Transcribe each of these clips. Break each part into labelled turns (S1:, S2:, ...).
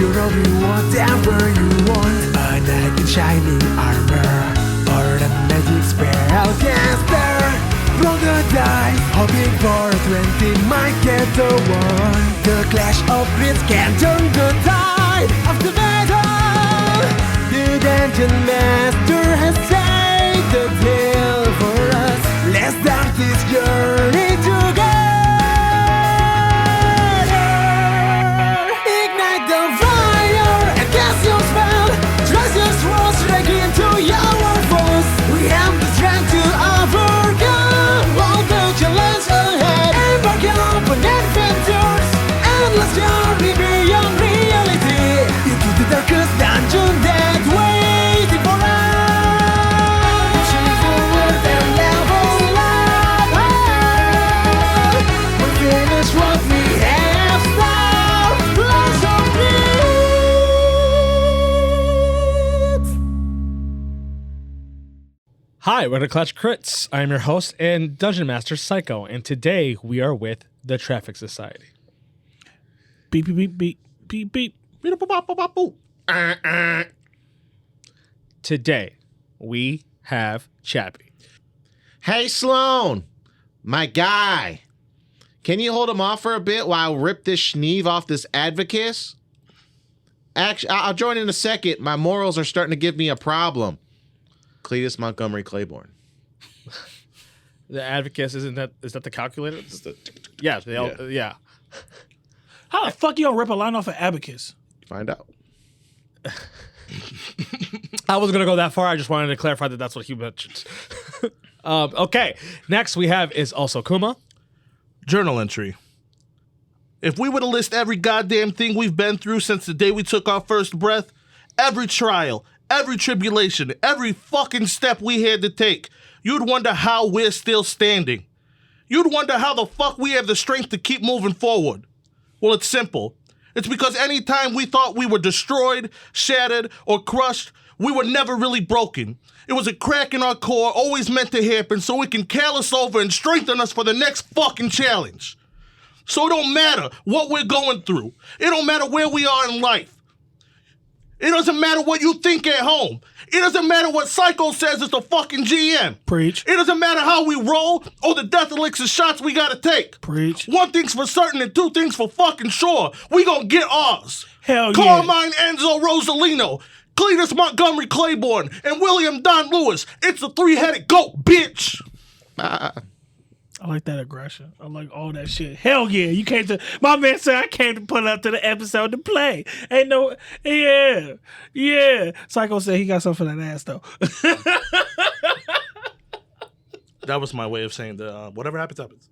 S1: You'll be whatever you want. A knight in shining armor, or a magic spellcaster. Roll the dice, hoping for a 20 might get the one. The clash of grids can turn the tide of the battle. The dungeon master has saved the tale for us. Let's start this journey together. Ignite the fire and cast your spell. Trust your swords straight into your foes. We have the strength to overcome all the challenges ahead. Embark on adventures, endless journey beyond reality. Into the darkest dungeon that waiting for us. Pushing forward and level up. We finish what we have started. Lots of needs.
S2: Hi, we're the Clutch Crits. I am your host and Dungeon Master Psycho, and today we are with the Traffic Society.
S3: Beep, beep, beep, beep, beep, beep.
S2: Today we have Chappie.
S4: Hey, Sloan, my guy. Can you hold him off for a bit while I rip this schneeve off this advocus? Actually, I'll join in a second. My morals are starting to give me a problem. Cletus Montgomery Claiborne.
S2: The Advocus, is that the calculator? Yeah, they all, yeah.
S3: How the fuck you gonna rip a line off of Abacus?
S4: Find out.
S2: I wasn't going to go that far. I just wanted to clarify that that's what he mentioned. Okay, next we have is also Kuma.
S5: Journal entry. If we were to list every goddamn thing we've been through since the day we took our first breath, every trial, every tribulation, every fucking step we had to take, you'd wonder how we're still standing. You'd wonder how the fuck we have the strength to keep moving forward. Well, it's simple. It's because any time we thought we were destroyed, shattered, or crushed, we were never really broken. It was a crack in our core, always meant to happen, so it can carry us over and strengthen us for the next fucking challenge. So it don't matter what we're going through. It don't matter where we are in life. It doesn't matter what you think at home. It doesn't matter what Psycho says is the fucking GM.
S3: Preach.
S5: It doesn't matter how we roll or the death elixir shots we gotta take.
S3: Preach.
S5: One thing's for certain and two things for fucking sure. We gonna get ours.
S3: Hell yeah.
S5: Carmine Enzo Rosalino, Cletus Montgomery Claiborne, and William Don Lewis. It's a three-headed goat, bitch.
S3: I like that aggression. I like all that shit. Hell yeah. You came to, my man said I came to put up to the episode to play. Ain't no, yeah. Psycho said he got something for that ass though.
S5: That was my way of saying that whatever happens, happens.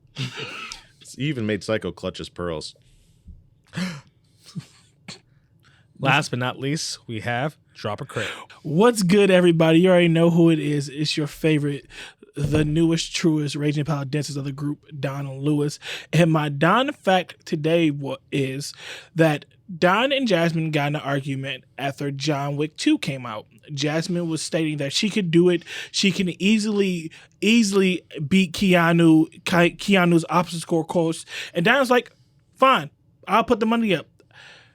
S4: He even made Psycho clutch his pearls.
S2: Last but not least, we have Drop a Crit.
S3: What's good, everybody? You already know who it is. It's your favorite, the newest, truest, raging power dentist of the group, Don and Lewis. And my Don fact today is that Don and Jasmine got in an argument after John Wick 2 came out. Jasmine was stating that she could do it. She can easily beat Keanu's obstacle course. And Don was like, fine, I'll put the money up.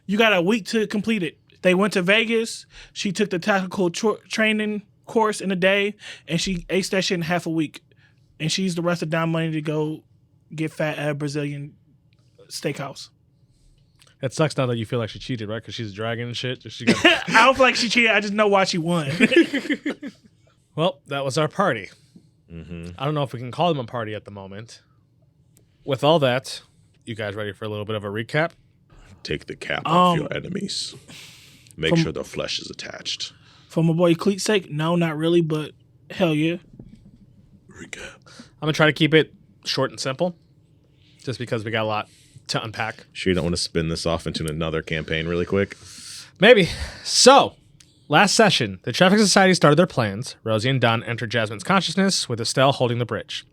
S3: You got a week to complete it. They went to Vegas. She took the tactical training course in a day, and she aced that shit in half a week. And she used the rest of Don money to go get fat at a Brazilian steakhouse.
S2: It sucks now that you feel like she cheated, right? Because she's a dragon and shit.
S3: I don't feel like she cheated. I just know why she won.
S2: Well, that was our party.
S4: Mm-hmm.
S2: I don't know if we can call them a party at the moment. With all that, you guys ready for a little bit of a recap?
S6: Take the cap off your enemies. Make sure the flesh is attached.
S3: For my boy Cleet's sake, no, not really, but hell yeah.
S6: Recap.
S2: I'm going to try to keep it short and simple, just because we got a lot to unpack.
S4: Sure you don't want to spin this off into another campaign really quick?
S2: Maybe. So, last session, the Traffic Society started their plans. Rosie and Don entered Jasmine's consciousness with Estelle holding the bridge.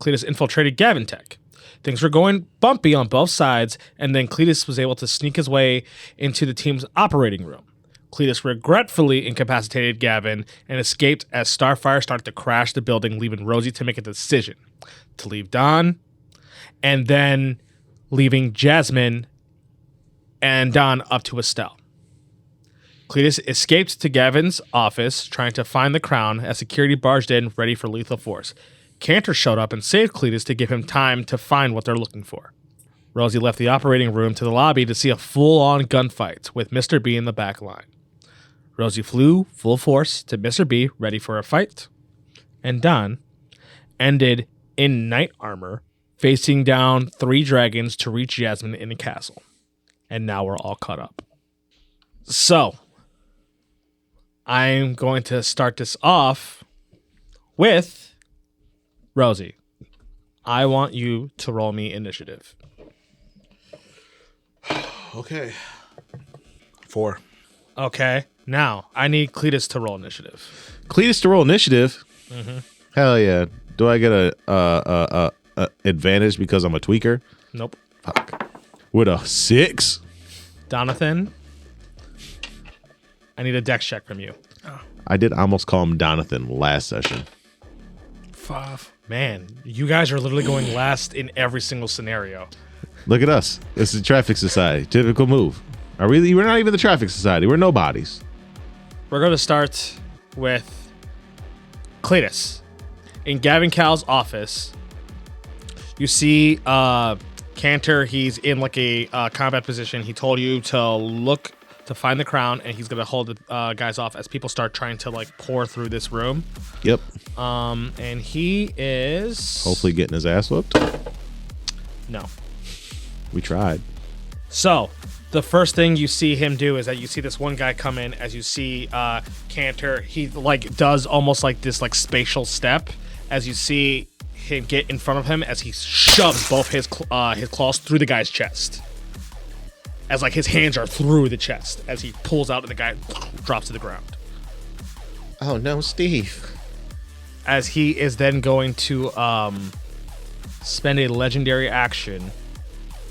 S2: Cletus infiltrated Gavintech. Things were going bumpy on both sides, and then Cletus was able to sneak his way into the team's operating room. Cletus regretfully incapacitated Gavin and escaped as Starfire started to crash the building, leaving Rosie to make a decision to leave Don, and then leaving Jasmine and Don up to Estelle. Cletus escaped to Gavin's office, trying to find the crown as security barged in, ready for lethal force. Cantor showed up and saved Cletus to give him time to find what they're looking for. Rosie left the operating room to the lobby to see a full-on gunfight with Mr. B in the back line. Rosie flew full force to Mr. B, ready for a fight. And Don ended in knight armor, facing down 3 dragons to reach Jasmine in the castle. And now we're all caught up. So, I'm going to start this off with Rosie. I want you to roll me initiative.
S5: Okay. 4.
S2: Okay. Now, I need Cletus to roll initiative.
S4: Cletus to roll initiative. Hell yeah! Do I get a advantage because I'm a tweaker?
S2: Nope.
S4: Fuck. With a 6.
S2: Donathan, I need a dex check from you.
S4: I did almost call him Donathan last session.
S3: 5.
S2: Man, you guys are literally going last in every single scenario.
S4: Look at us. It's the traffic society. Typical move. We're not even the traffic society. We're nobodies.
S2: We're going to start with Cletus. In Gavin Cal's office, you see Cantor. He's in like a combat position. He told you to look to find the crown, and he's going to hold the guys off as people start trying to like pour through this room.
S4: Yep.
S2: And he is...
S4: Hopefully getting his ass whooped.
S2: No.
S4: We tried.
S2: So, the first thing you see him do is that you see this one guy come in. As you see Cantor, he like does almost like this like spatial step. As you see him get in front of him, as he shoves both his claws through the guy's chest. As like his hands are through the chest, as he pulls out and the guy drops to the ground.
S4: Oh no, Steve.
S2: As he is then going to spend a legendary action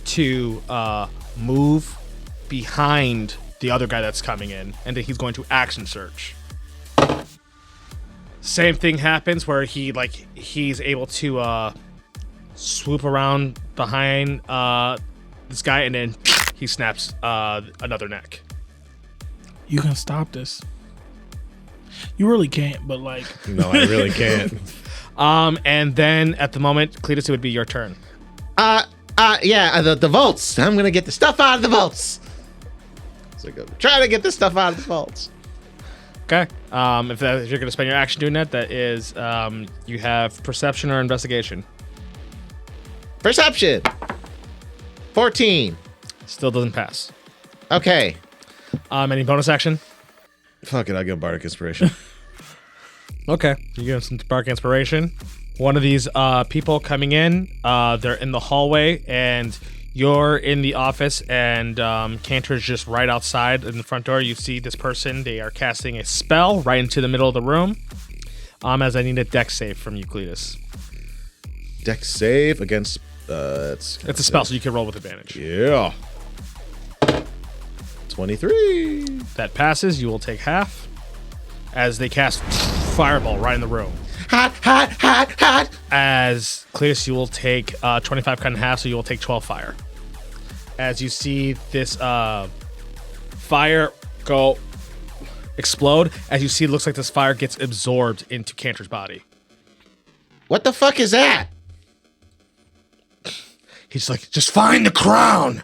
S2: to move behind the other guy that's coming in, and then he's going to action search. Same thing happens where he's able to swoop around behind this guy, and then he snaps another neck.
S3: You can stop this. You really can't, but like...
S4: No, I really can't.
S2: And then at the moment, Cletus, it would be your turn.
S4: Yeah, the vaults. I'm gonna get the stuff out of the vaults. So try to get the stuff out of the vaults.
S2: Okay. If you're going to spend your action doing that, that is, you have perception or investigation.
S4: Perception. 14.
S2: Still doesn't pass.
S4: Okay.
S2: Any bonus action?
S4: Fuck it, I'll give Bardic Inspiration.
S2: Okay. You give him some Bardic Inspiration. One of these people coming in, they're in the hallway, and you're in the office, and Cantor's just right outside in the front door. You see this person. They are casting a spell right into the middle of the room. As I need a dex save from you, Cletus.
S4: Dex save against... it's
S2: a spell, so you can roll with advantage.
S4: Yeah. 23.
S2: That passes. You will take half as they cast Fireball right in the room.
S4: Hot, hot, hot, hot.
S2: As Cletus, you will take 25 cut in half, so you will take 12 fire. As you see this fire go explode, as you see, it looks like this fire gets absorbed into Cantor's body.
S4: What the fuck is that?
S2: He's like, just find the crown.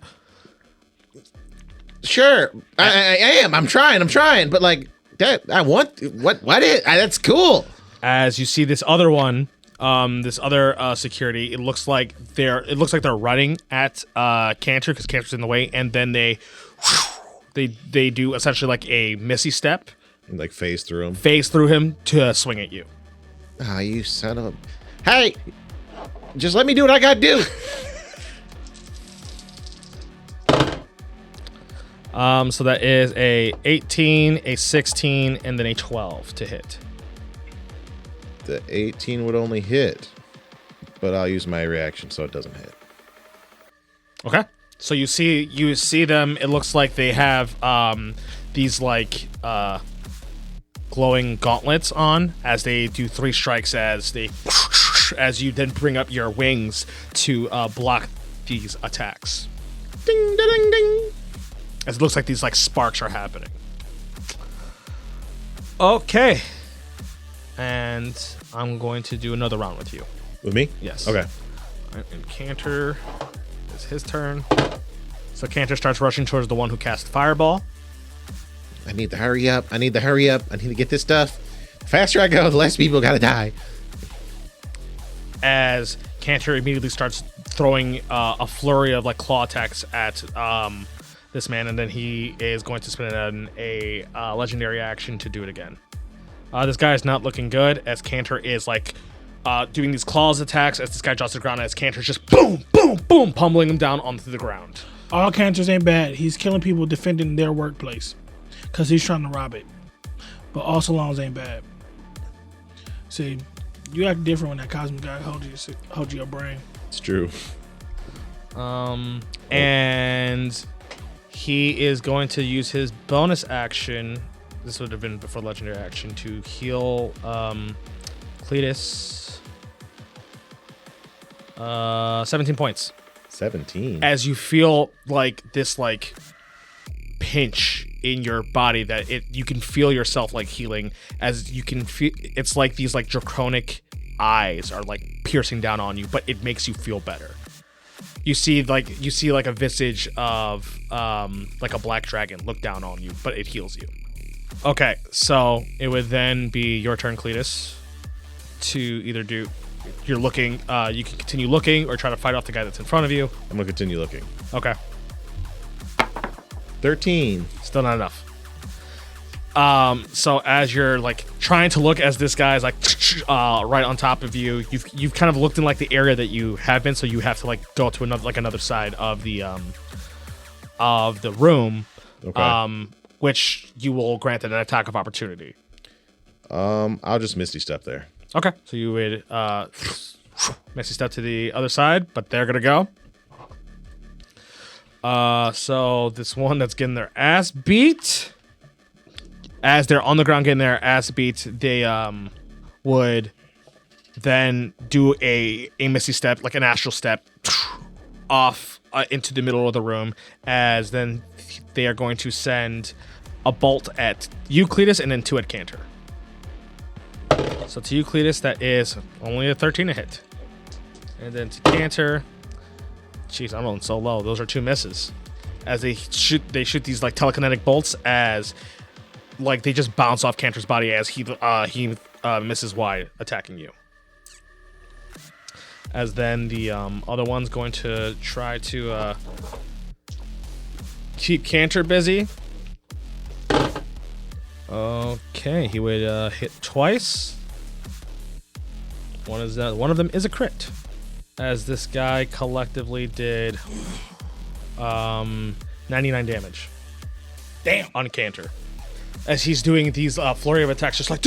S4: Sure, I am. I'm trying, but like that, I want what is that's cool.
S2: As you see this other one, this other security, it looks like they're running at Cantor because Cantor's in the way, and then they do essentially like a missy step,
S4: Like phase through him.
S2: phase through him to swing at you.
S4: Ah, you son of a... Hey, just let me do what I gotta do.
S2: So that is a 18, a 16, and then a 12 to hit.
S4: The 18 would only hit, but I'll use my reaction so it doesn't hit.
S2: Okay. So you see them. It looks like they have these like glowing gauntlets on as they do 3 strikes as you then bring up your wings to block these attacks.
S4: Ding, ding, ding, ding.
S2: As it looks like these like sparks are happening. Okay. And I'm going to do another round with you.
S6: With me?
S2: Yes.
S6: Okay.
S2: Right, and Cantor, it's his turn. So Cantor starts rushing towards the one who cast Fireball.
S4: I need to hurry up. I need to get this stuff. The faster I go, the less people gotta die.
S2: As Cantor immediately starts throwing a flurry of like claw attacks at this man, and then he is going to spend a legendary action to do it again. This guy is not looking good, as Cantor is like doing these claws attacks as this guy drops to the ground, as Cantor's just boom, boom, boom, pummeling him down onto the ground.
S3: All Cantors ain't bad. He's killing people defending their workplace because he's trying to rob it. But all salons ain't bad. See, you act different when that cosmic guy holds your brain.
S6: It's true.
S2: And he is going to use his bonus action. This would have been before legendary action to heal Cletus 17 points.
S6: 17.
S2: As you feel like this like pinch in your body that you can feel yourself like healing, as you can feel it's like these like draconic eyes are like piercing down on you, but it makes you feel better. You see like a visage of like a black dragon look down on you, but it heals you. Okay, so it would then be your turn, Cletus, to either do you're looking you can continue looking or try to fight off the guy that's in front of you.
S6: I'm gonna continue looking.
S2: Okay.
S4: 13.
S2: Still not enough. So as you're like trying to look, as this guy's like right on top of you, you've kind of looked in like the area that you have been, so you have to like go to another side of the room,
S6: Okay.
S2: which you will grant an attack of opportunity.
S6: I'll just Misty Step there.
S2: Okay, so you would Misty Step to the other side, but they're gonna go. So this one that's getting their ass beat, as they're on the ground getting their ass beat, they would then do a Misty Step, like an astral step, off into the middle of the room, as then they are going to send a bolt at you, Cletus, and then 2 at Cantor. So to you, Cletus, that is only a 13 to hit. And then to Cantor, jeez, I'm rolling so low. Those are 2 misses. As they shoot these like telekinetic bolts, as like they just bounce off Cantor's body as he misses wide, attacking you. As then the other one's going to try to keep Cantor busy. Okay, he would hit twice. One of them is a crit, as this guy collectively did 99 damage. Damn, on Cantor, as he's doing these flurry of attacks, just like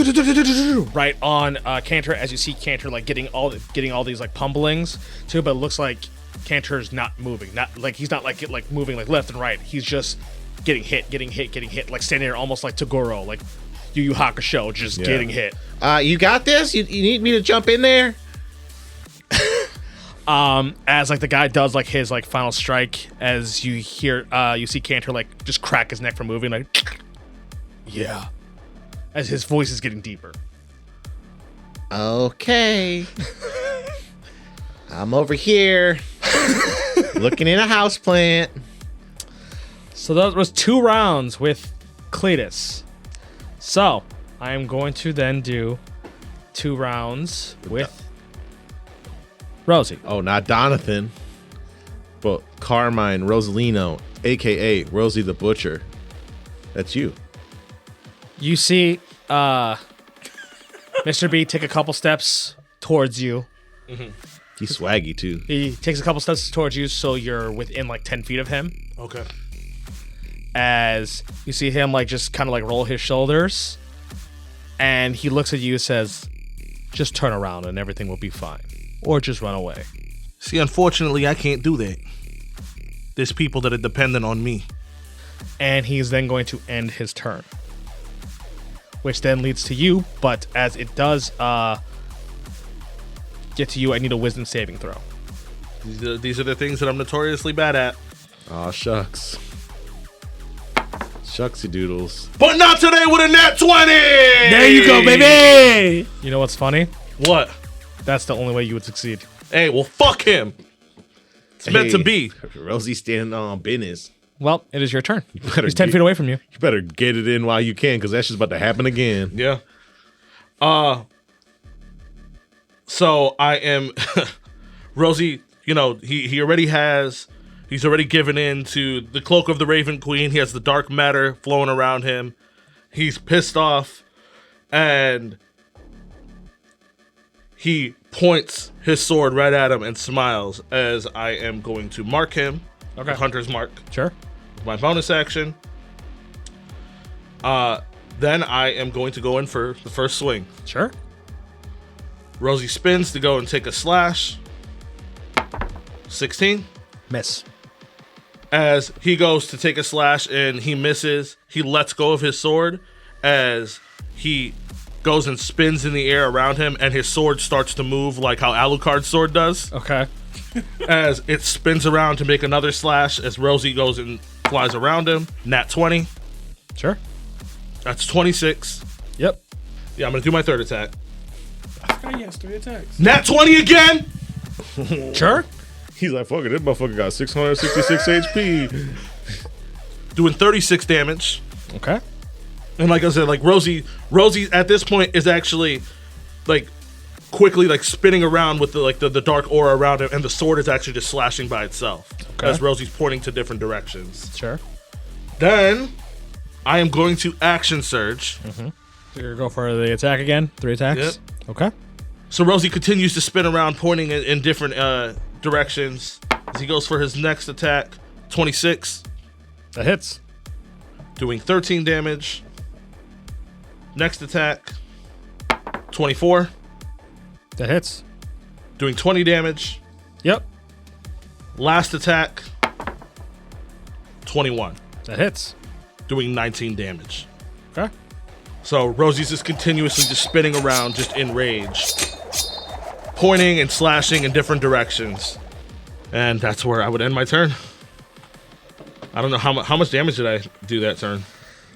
S2: right on Cantor. As you see Cantor like getting all these like pummelings too, but it looks like Cantor's not moving, not like he's not like moving like left and right. He's just getting hit, like standing there almost like Toguro, like Yu Yu Hakusho, just getting hit.
S4: You got this? You need me to jump in there?
S2: As like the guy does like his like final strike, as you hear you see Cantor like just crack his neck from moving, like yeah, as his voice is getting deeper.
S4: Okay. I'm over here looking in a houseplant.
S2: So that was 2 rounds with Cletus. So I am going to then do 2 rounds with Rosie.
S6: Oh, not Donathan, but Carmine Rosalino, a.k.a. Rosie the Butcher. That's you.
S2: You see Mr. B take a couple steps towards you.
S6: He's swaggy, too.
S2: He takes a couple steps towards you, so you're within like 10 feet of him.
S5: Okay.
S2: As you see him like just kind of like roll his shoulders, and he looks at you and says, just turn around and everything will be fine, or just run away.
S5: See, unfortunately, I can't do that. There's people that are dependent on me.
S2: And he's then going to end his turn, which then leads to you, but as it does get to you, I need a wisdom saving throw.
S5: These are the things that I'm notoriously bad at.
S6: Aw, shucks. Shucksy doodles.
S5: But not today with a nat 20!
S3: There you go, baby.
S2: You know what's funny?
S5: What?
S2: That's the only way you would succeed.
S5: Hey, well, fuck him. It's meant to be.
S6: Rosie standing on business.
S2: Well, it is your turn.
S6: better
S2: He's 10
S6: get-
S2: feet away from you.
S6: You better get it in while you can, because that's just about to happen again.
S5: Yeah. So I am Rosie, you know, he's already given in to the cloak of the Raven Queen. He has the dark matter flowing around him. He's pissed off and he points his sword right at him and smiles as I am going to mark him.
S2: Okay.
S5: The Hunter's Mark.
S2: Sure.
S5: My bonus action. Then I am going to go in for the first swing.
S2: Sure.
S5: Rosie spins to go and take a slash. 16.
S2: Miss.
S5: As he goes to take a slash and he misses, he lets go of his sword as he goes and spins in the air around him, and his sword starts to move like how Alucard's sword does.
S2: Okay.
S5: As it spins around to make another slash as Rosie goes and flies around him. Nat 20.
S2: Sure.
S5: That's 26.
S2: Yep.
S5: Yeah, I'm going to do my third attack.
S3: I forgot he has 3 attacks.
S5: Nat 20 again!
S2: Sure.
S6: He's like, fuck it, this motherfucker got 666 HP.
S5: Doing 36 damage.
S2: Okay.
S5: And like I said, like Rosie at this point is actually like quickly like spinning around with the dark aura around him, and the sword is actually just slashing by itself
S2: Okay.
S5: as Rosie's pointing to different directions.
S2: Sure.
S5: Then I am going to action surge.
S2: So you're gonna go for the attack again? 3 attacks?
S5: Yep.
S2: Okay.
S5: So Rosie continues to spin around, pointing in different directions as he goes for his next attack. 26,
S2: That hits.
S5: doing 13 damage. Next attack, 24,
S2: That hits.
S5: doing 20 damage.
S2: Yep.
S5: Last attack, 21,
S2: That hits.
S5: doing 19 damage.
S2: Okay.
S5: So Rosie's just continuously just spinning around, just in rage, pointing and slashing in different directions. And that's where I would end my turn. I don't know how much damage did I do that turn.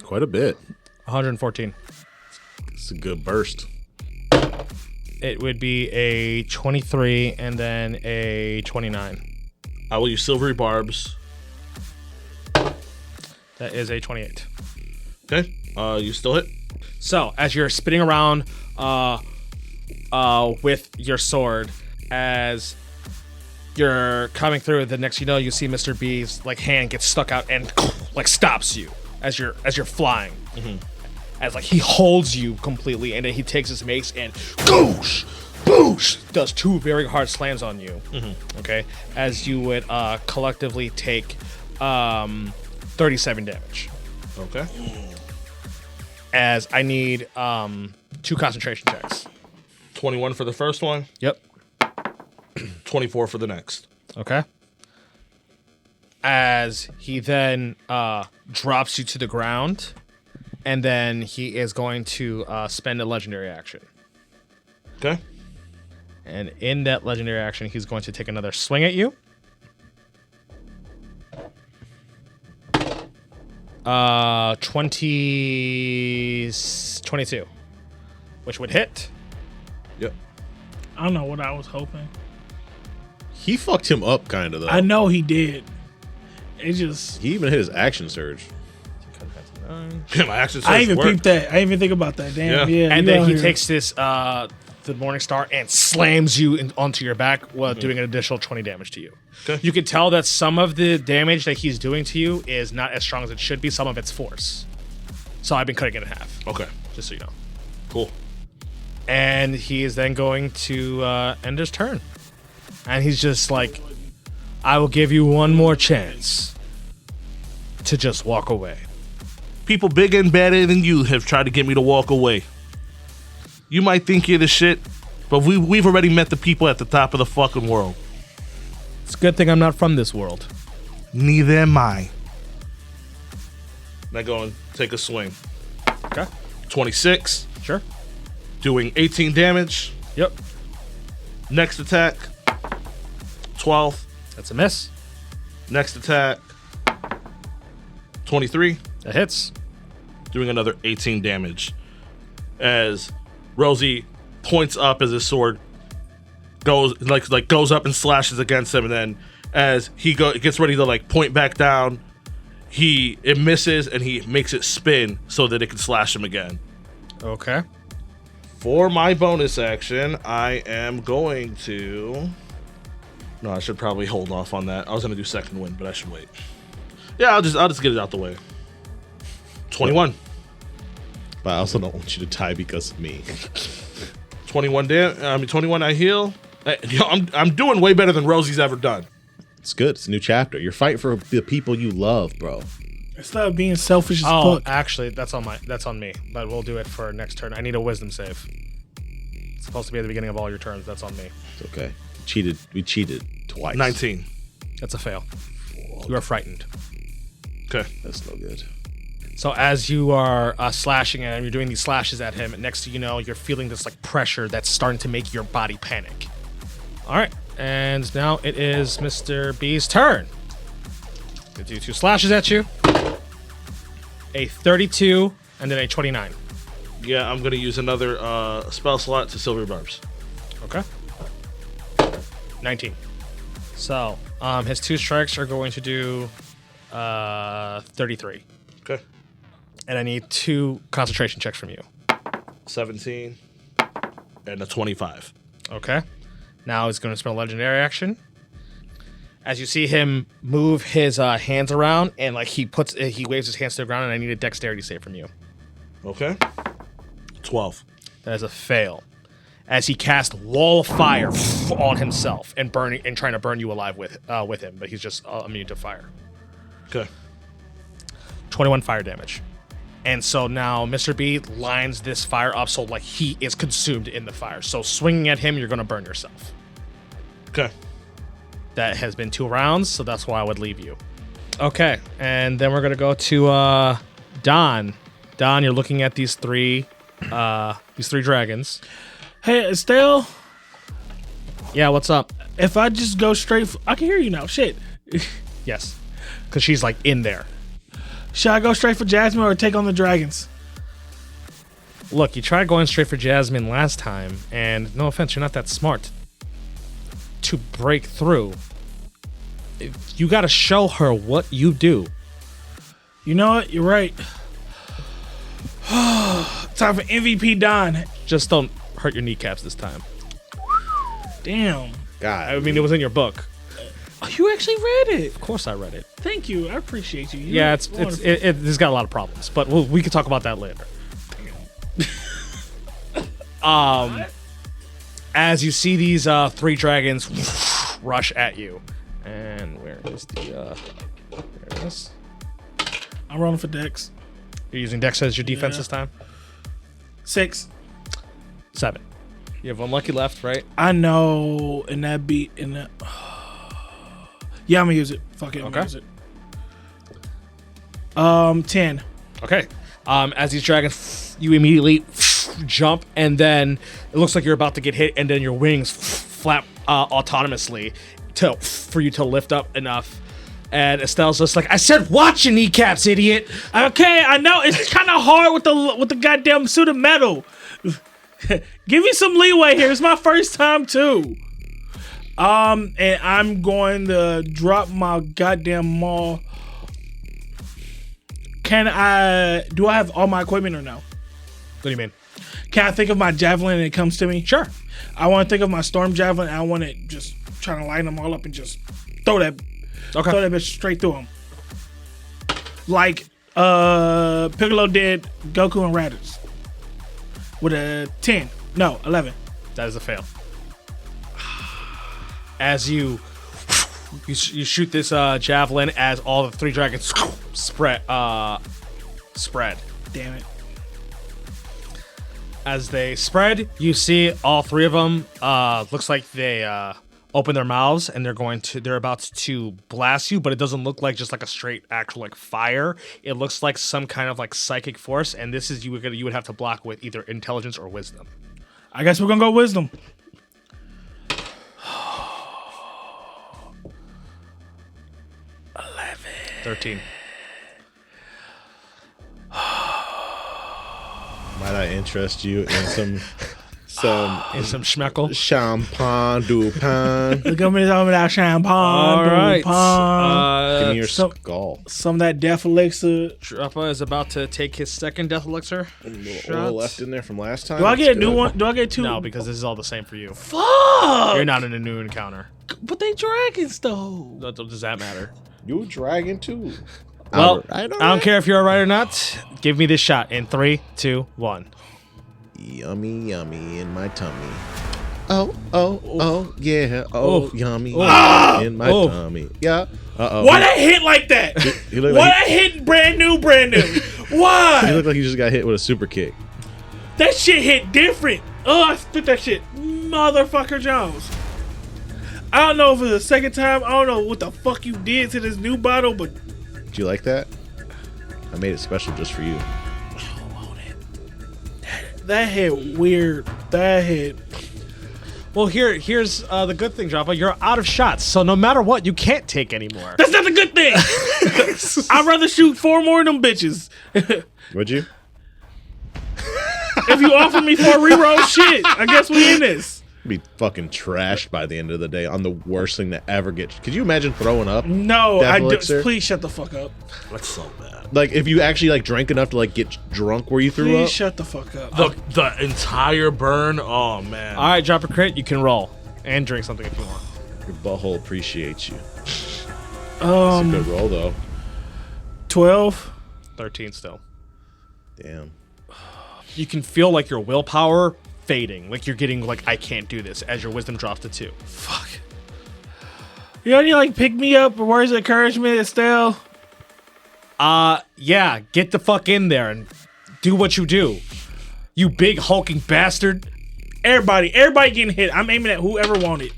S6: Quite a bit.
S2: 114.
S6: It's a good burst.
S2: It would be a 23 and then a 29.
S5: I will use silvery barbs.
S2: That is a 28.
S5: Okay. You still hit?
S2: So, as you're spinning around with your sword, as you're coming through, the next you know, you see Mr. B's like hand gets stuck out and like stops you as you're flying. As like he holds you completely, and then he takes his mace and goosh, boosh, does 2 very hard slams on you. Okay, as you would collectively take 37 damage.
S5: Okay.
S2: As I need 2 concentration checks.
S5: 21 for the first one,
S2: Yep.
S5: 24 for the next.
S2: Okay. As he then drops you to the ground, and then he is going to spend a legendary action.
S5: Okay.
S2: And in that legendary action, he's going to take another swing at you. 22, which would hit.
S5: Yep.
S3: I don't know what I was hoping.
S6: He fucked him up, kind of, though.
S3: I know he did. It just.
S6: He even hit his action surge.
S5: My action
S3: I
S5: surge
S3: even
S5: worked.
S3: peeped that. I didn't even think about that. Damn.
S5: Yeah.
S3: Yeah.
S2: And
S3: you
S2: then
S3: out
S2: he
S3: here.
S2: takes this the Morning Star and slams you onto your back while doing an additional 20 damage to you.
S5: Okay.
S2: You can tell that some of the damage that he's doing to you is not as strong as it should be. Some of it's force. So I've been cutting it in half,
S5: Okay.
S2: just so you know.
S5: Cool.
S2: And he is then going to end his turn. And he's just like, I will give you one more chance to just walk away.
S5: People bigger and badder than you have tried to get me to walk away. You might think you're the shit, but we've already met the people at the top of the fucking world.
S2: It's a good thing I'm not from this world.
S5: Neither am I. Now go and take a swing.
S2: Okay.
S5: 26,
S2: Sure.
S5: doing 18 damage.
S2: Yep.
S5: Next attack, 12.
S2: That's a miss.
S5: Next attack, 23.
S2: That hits.
S5: Doing another 18 damage. As Rosie points up as his sword goes goes up and slashes against him, and then as he gets ready to like point back down, it misses and he makes it spin so that it can slash him again.
S2: Okay.
S5: For my bonus action, I am going to. No, I should probably hold off on that. I was gonna do second wind, but I should wait. Yeah, I'll just get it out the way. 21.
S6: But I also don't want you to die because of me.
S5: 21 I heal. I'm doing way better than Rosie's ever done.
S6: It's good. It's a new chapter. You're fighting for the people you love, bro.
S3: Instead of being selfish as
S2: Oh,
S3: fuck.
S2: actually, that's on me. But we'll do it for next turn. I need a wisdom save. It's supposed to be at the beginning of all your turns. That's on me.
S6: It's okay. We cheated twice.
S5: 19.
S2: That's a fail. You are frightened.
S5: Okay.
S6: That's no good.
S2: So as you are slashing at him, you're doing these slashes at him, and next thing you know, you're feeling this like pressure that's starting to make your body panic. All right, and now it is Mr. B's turn. Gonna do 2 slashes at you. A 32 and then a 29.
S5: Yeah, I'm gonna use another spell slot to Silver Barbs.
S2: Okay. 19. So his 2 strikes are going to do 33.
S5: Okay.
S2: And I need 2 concentration checks from you.
S5: 17 and a 25.
S2: Okay. Now he's going to spend a legendary action. As you see him move his hands around, and like he waves his hands to the ground, and I need a dexterity save from you.
S5: Okay. 12.
S2: That is a fail. As he casts wall of fire on himself and trying to burn you alive with him, but he's just immune to fire.
S5: Okay.
S2: 21 fire damage. And so now Mr. B lines this fire up so like he is consumed in the fire. So swinging at him, you're going to burn yourself.
S5: Okay.
S2: That has been 2 rounds, so that's why I would leave you. Okay, and then we're going to go to Don. Don, you're looking at these 3 dragons.
S3: Hey, Estelle,
S2: Yeah, what's up?
S3: if I just go straight... I can hear you now. Shit.
S2: Yes, because she's like in there.
S3: Should I go straight for Jasmine or take on the dragons?
S2: Look, you tried going straight for Jasmine last time, and no offense, you're not that smart to break through. You got to show her what you do.
S3: You know what? You're right. Time for MVP Don.
S2: Just don't hurt your kneecaps this time.
S3: Damn.
S6: God.
S2: I mean, it was in your book.
S3: Oh, you actually read it.
S2: Of course I read it.
S3: Thank you. I appreciate you.
S2: Yeah, it's got a lot of problems, but we can talk about that later. As you see these 3 dragons rush at you, and where is the there it is.
S3: I'm rolling for Dex.
S2: You're using Dex as your defense
S3: Yeah.
S2: this time.
S3: 6.
S2: 7. You have 1 lucky left, right?
S3: I know, and that beat in that. Yeah, I'm gonna use it. Fuck it. I'm
S2: Okay.
S3: gonna use it. 10.
S2: Okay. As these dragons, you immediately jump, and then it looks like you're about to get hit, and then your wings flap autonomously for you to lift up enough. And Estelle's just like, I said, watch your kneecaps, idiot.
S3: Okay, I know it's kind of hard with the goddamn suit of metal. Give me some leeway here. It's my first time too. And I'm going to drop my goddamn maul. Do I have all my equipment or no?
S2: What do you mean?
S3: Can I think of my javelin and it comes to me?
S2: Sure.
S3: I want to think of my storm javelin. And I want to just trying to line them all up and just throw that bitch straight through them. Like Piccolo did Goku and Raditz. With a 10. No, 11.
S2: That is a fail. As you shoot this javelin, as all the 3 dragons spread.
S3: Damn it.
S2: As they spread, you see all 3 of them. Looks like they open their mouths and they're about to blast you, but it doesn't look like just like a straight actual like fire. It looks like some kind of like psychic force, and this is you would have to block with either intelligence or wisdom.
S3: I guess we're gonna go wisdom.
S2: 13.
S6: I interest you in some
S2: And some schmeckle.
S6: champagne du pain?
S3: Look at me some of that champagne.
S2: All right.
S6: Give me your
S3: so-
S6: skull.
S3: Some of that death elixir.
S2: Droppa is about to take his second death elixir.
S6: A little
S2: shot.
S6: oil left in there from last time.
S3: Do I get a
S6: That's
S3: new
S6: good.
S3: one? Do I get two?
S2: No, because this is all the same for you.
S3: Fuck!
S2: You're not in a new encounter.
S3: But they dragons though.
S2: What does that matter?
S6: You a dragon too.
S2: Well,
S6: Alright,
S2: I don't care if you're right or not. Give me this shot in 3, 2, 1.
S6: Yummy, yummy in my tummy. Oh, yeah.
S2: Oh.
S6: Yummy in my
S2: Oh.
S6: tummy. Yeah.
S3: Why that hit like that?
S6: He looked
S3: Why
S6: like
S3: that hit brand new?
S6: he
S3: Why?
S6: looked like he just got hit with a super kick.
S3: That shit hit different. Oh, I spit that shit. Motherfucker Jones. I don't know if it's the second time. I don't know what the fuck you did to this new bottle, but
S6: Do you like that? I made it special just for you.
S3: that hit weird. That hit.
S2: Well, here's the good thing, Droppa. You're out of shots, so no matter what, you can't take anymore.
S3: That's not the good thing. I'd rather shoot 4 more of them bitches.
S6: Would you?
S3: If you offer me 4 reroll, shit, I guess we in this.
S6: Be fucking trashed by the end of the day on the worst thing to ever get. Could you imagine throwing up?
S3: No,
S6: Death
S3: I do,
S6: elixir?
S3: please shut the fuck up.
S5: That's so bad.
S6: Like if you actually like drank enough to like get drunk where you threw
S3: Please
S6: up.
S3: shut the fuck up.
S5: The entire burn. Oh man.
S2: All right, drop a crit. You can roll and drink something if you want.
S6: Your butthole appreciates you. It's a good roll though.
S3: 12.
S2: 13 still.
S6: Damn.
S2: You can feel like your willpower fading, like you're getting like I can't do this as your wisdom drops to 2.
S3: Fuck. You any like pick me up or words of encouragement, Estelle?
S2: Yeah, get the fuck in there and do what you do. You big hulking bastard.
S3: Everybody getting hit. I'm aiming at whoever wanted.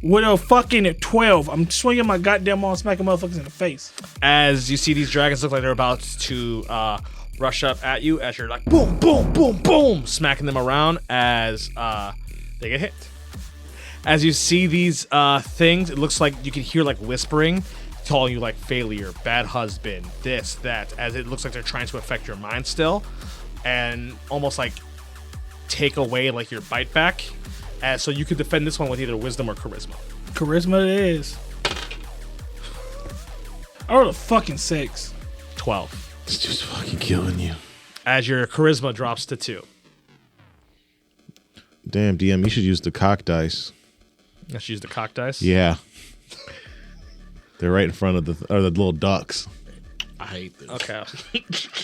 S3: With a fucking 12, I'm swinging my goddamn arm, smacking motherfuckers in the face.
S2: As you see these dragons look like they're about to rush up at you as you're like boom, boom, boom, boom, smacking them around as they get hit. As you see these things, it looks like you can hear like whispering, calling you like failure, bad husband, this, that, as it looks like they're trying to affect your mind still and almost like take away like your bite back. So you could defend this one with either wisdom or charisma.
S3: Charisma it is. I rolled a fucking 6.
S2: 12.
S6: It's just fucking killing you.
S2: As your charisma drops to 2.
S6: Damn, DM, you should use the cock dice.
S2: Let's use the cock dice.
S6: Yeah. They're right in front of the little ducks.
S5: I hate this.
S2: Okay.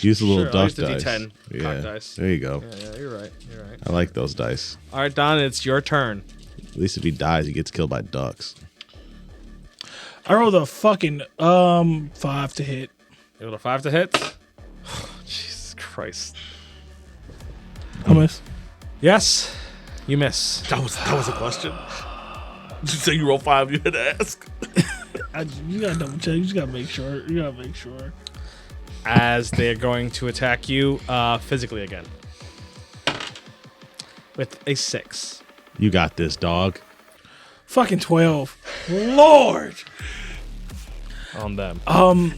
S6: Use the little
S2: Sure, I'll
S6: duck
S2: use the
S6: dice.
S2: D10
S6: yeah.
S2: cock dice.
S6: There you go.
S2: Yeah, you're right. You're right.
S6: I like those dice.
S2: All right, Don, it's your turn.
S6: At least if he dies, he gets killed by ducks.
S3: I rolled a fucking 5 to hit.
S2: You rolled a 5 to hit. Jesus Christ.
S3: I miss.
S2: Yes, you miss.
S5: That was a question. Did you say you roll 5? You had to ask.
S3: You gotta double check. You just gotta make sure. You gotta make sure.
S2: As they're going to attack you physically again. With a 6.
S6: You got this, dog.
S3: Fucking 12. Lord.
S2: On them.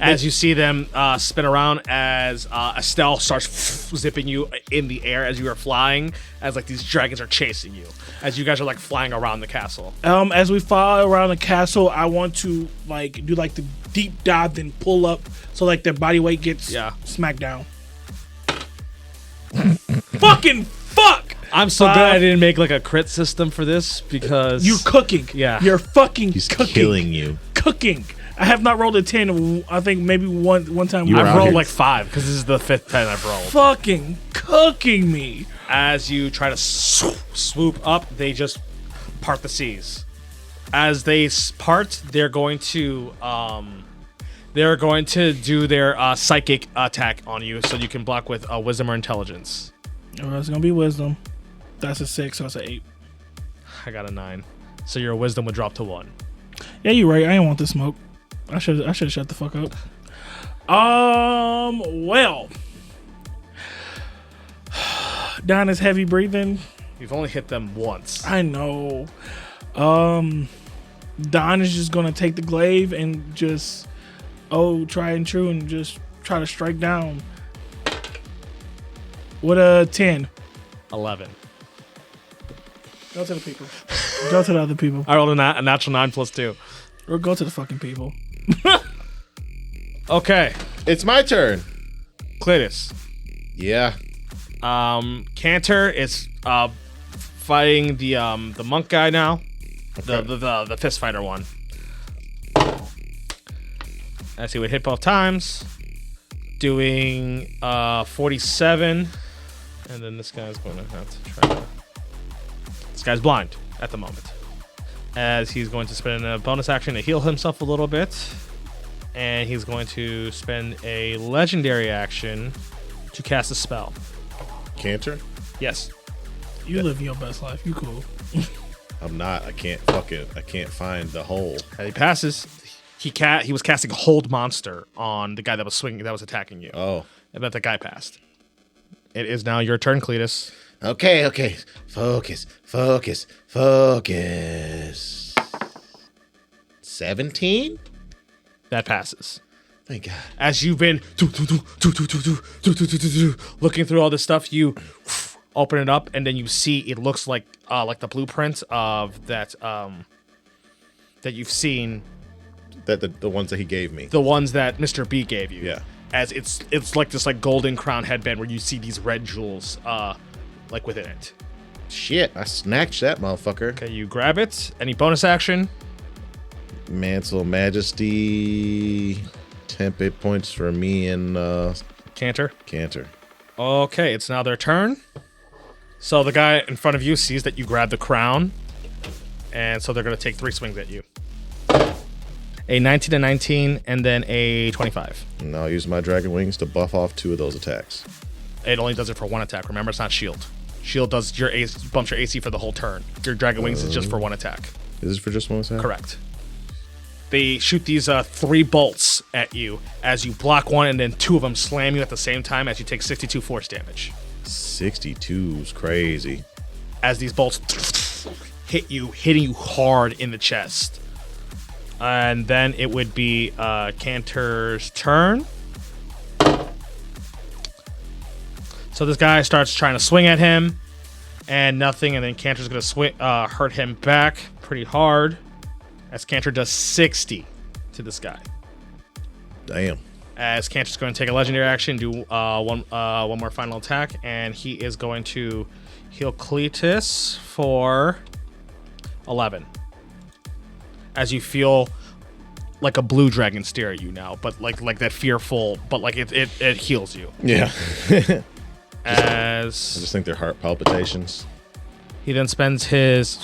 S2: As you see them spin around as Estelle starts zipping you in the air as you are flying, as like these dragons are chasing you, as you guys are like flying around the castle.
S3: As we fly around the castle, I want to like do like the deep dive, then pull up, so like their body weight gets smacked down. Fucking fuck!
S2: I'm so glad I didn't make like a crit system for this because
S3: You're cooking.
S2: Yeah.
S3: You're fucking
S6: He's
S3: cooking.
S6: killing you.
S3: Cooking. I have not rolled a 10. I think maybe one time.
S6: You were
S2: I've
S6: out
S2: rolled
S6: here.
S2: like 5 because this is the 5th 10 I've rolled.
S3: fucking cooking me.
S2: As you try to swoop up, they just part the seas. As they part, they're going to do their psychic attack on you, so you can block with wisdom or intelligence.
S3: Oh, it's gonna be wisdom. That's a 6, so it's an 8.
S2: I got a 9, so your wisdom would drop to 1.
S3: Yeah, you're right. I didn't want the smoke. I should have shut the fuck up. Well, Don is heavy breathing.
S2: You've only hit them once.
S3: I know. Don is just gonna take the glaive and just try and true and just try to strike down. With a 10.
S2: 11.
S3: Go to the people. Go to the other people.
S2: I rolled a natural 9 plus 2.
S3: Or go to the fucking people.
S2: Okay,
S6: It's my turn.
S2: Cletus.
S6: Yeah.
S2: Cantor is fighting the monk guy now. The fist fighter one. As he would hit both times. Doing 47. And then this guy's going to have to try to... This guy's blind at the moment. As he's going to spend a bonus action to heal himself a little bit. And he's going to spend a legendary action to cast a spell.
S6: Canter?
S2: Yes.
S3: You live your best life. You cool.
S6: I'm not. I can't find the hole.
S2: As he passes, he was casting Hold Monster on the guy that was swinging, that was attacking you.
S6: Oh.
S2: But the guy passed. It is now your turn, Cletus.
S6: Okay. Focus. 17?
S2: That passes.
S6: Thank God.
S2: As you've been looking through all this stuff, you open it up, and then you see it looks like the blueprint of that that you've seen.
S6: That the ones that he gave me.
S2: The ones that Mr. B gave you.
S6: Yeah.
S2: As it's like this like golden crown headband where you see these red jewels like within it.
S6: Shit, I snatched that motherfucker.
S2: Okay, you grab it. Any bonus action?
S6: Mantle Majesty. 10 hit points for me and
S2: Cantor. Okay, it's now their turn. So the guy in front of you sees that you grab the crown, and so they're going to take 3 swings at you. A 19 to 19, and then a 25.
S6: And I'll use my Dragon Wings to buff off 2 of those attacks.
S2: It only does it for 1 attack. Remember, it's not shield. Shield does your bumps your AC for the whole turn. Your Dragon Wings is just for 1 attack.
S6: Is this for just 1 attack?
S2: Correct. They shoot these 3 bolts at you as you block 1, and then 2 of them slam you at the same time as you take 62 force damage.
S6: 62's crazy.
S2: As these bolts hit you, hitting you hard in the chest. And then it would be Cantor's turn. So this guy starts trying to swing at him, and nothing, and then Cantor's going to hurt him back pretty hard. As Cantor does 60 to this guy.
S6: Damn.
S2: As Cantor's going to take a legendary action, do one more final attack, and he is going to heal Cletus for 11. As you feel like a blue dragon stare at you now, but like that fearful, but like it heals you.
S6: Yeah. I
S2: As
S6: just think they're heart palpitations.
S2: he then spends his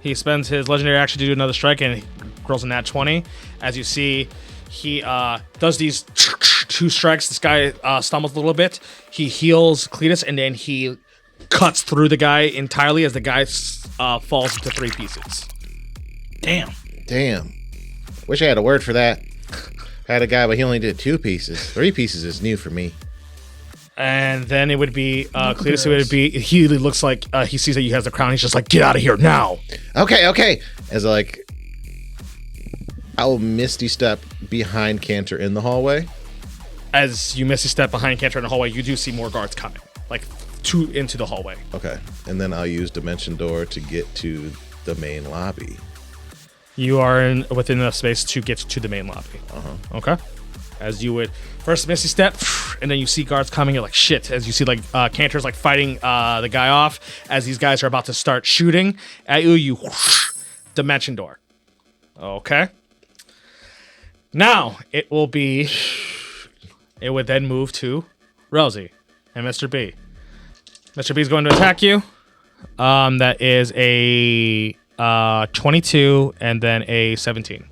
S2: legendary action to do another strike, and he rolls a nat 20. As you see, he does these 2 strikes. This guy stumbles a little bit. He heals Cletus, and then he cuts through the guy entirely as the guy falls into 3 pieces.
S3: Damn.
S6: Wish I had a word for that. Had a guy, but he only did 2 pieces. 3 pieces is new for me.
S2: And then it would be Cletus. It would be he looks like he sees that you has the crown. He's just like, get out of here now.
S6: Okay. As I will Misty Step behind Cantor in the hallway.
S2: As you miss a step behind Cantor in the hallway, you do see more guards coming, like 2 into the hallway.
S6: Okay. And then I'll use Dimension Door to get to the main lobby.
S2: You are within enough space to get to the main lobby. Okay. As you would first misty step, and then you see guards coming. You're like, shit. As you see, like Cantor's like fighting the guy off. As these guys are about to start shooting at you, you Dimension Door. Okay. Now it will be. It would then move to Rosie and Mr. B. Mr. B is going to attack you. That is a 22 and then a 17.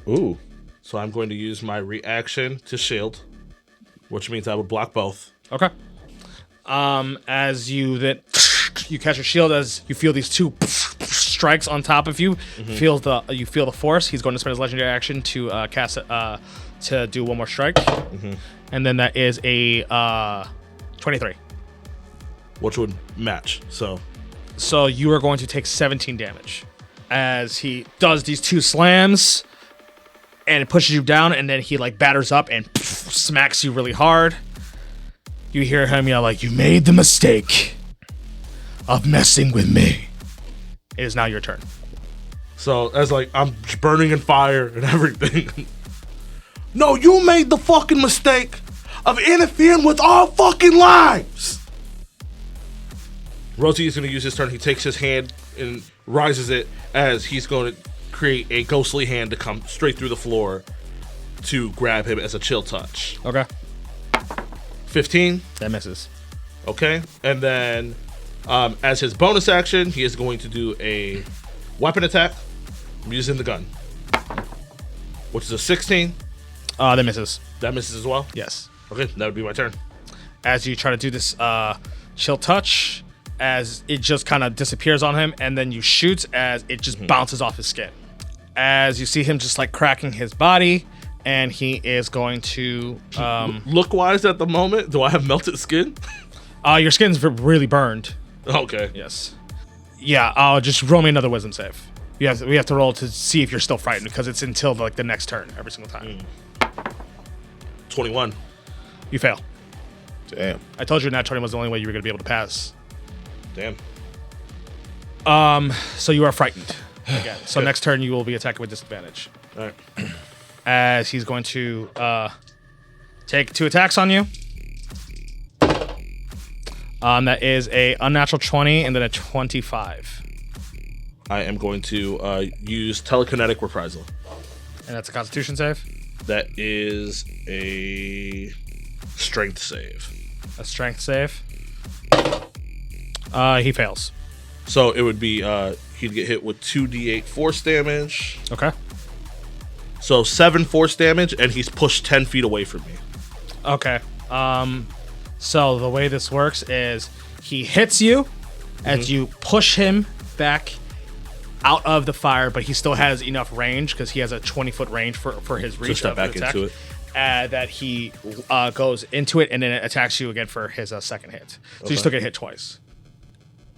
S6: Ooh.
S5: So I'm going to use my reaction to shield, which means I would block both.
S2: Okay. As you catch your shield, as you feel these 2 strikes on top of you, you feel the force. He's going to spend his legendary action to cast to do 1 more strike, and then that is a 23.
S5: Which would match.
S2: So you are going to take 17 damage as he does these 2 slams. And it pushes you down, and then he like batters up and smacks you really hard. You hear him yell like, "You made the mistake of messing with me." It is now your turn.
S5: So as like I'm burning in fire and everything. No, you made the fucking mistake of interfering with our fucking lives. Rosie is going to use his turn. He takes his hand and rises it as he's going to create a ghostly hand to come straight through the floor to grab him as a chill touch.
S2: Okay.
S5: 15.
S2: That misses.
S5: Okay. And then as his bonus action, he is going to do a weapon attack using the gun, which is a 16.
S2: That misses.
S5: That misses as well?
S2: Yes.
S5: Okay, that would be my turn.
S2: As you try to do this chill touch, as it just kind of disappears on him, and then you shoot as it just bounces off his skin. As you see him just like cracking his body, and he is going to...
S5: Look-wise at the moment, do I have melted skin?
S2: Your skin's really burned.
S5: Okay.
S2: Yes. Yeah, just roll me another wisdom save. We have to roll to see if you're still frightened, because it's until like the next turn every single time.
S5: 21.
S2: You fail.
S6: Damn.
S2: I told you nat 20 was the only way you were going to be able to pass.
S5: Damn.
S2: So you are frightened again. So next turn you will be attacking with disadvantage.
S5: All right.
S2: As he's going to take 2 attacks on you. That is a unnatural 20 and then a 25.
S5: I am going to use telekinetic reprisal.
S2: And that's a Constitution save.
S5: That is a strength save.
S2: A strength save. He fails.
S5: So it would be he'd get hit with 2d8 force damage.
S2: Okay.
S5: So 7 force damage, and he's pushed 10 feet away from me.
S2: Okay. So the way this works is he hits you as you push him back out of the fire, but he still has enough range because he has a 20-foot range for his reach.
S5: step
S2: of an
S5: back
S2: attack,
S5: into it.
S2: That he goes into it and then it attacks you again for his second hit. So you still get hit twice.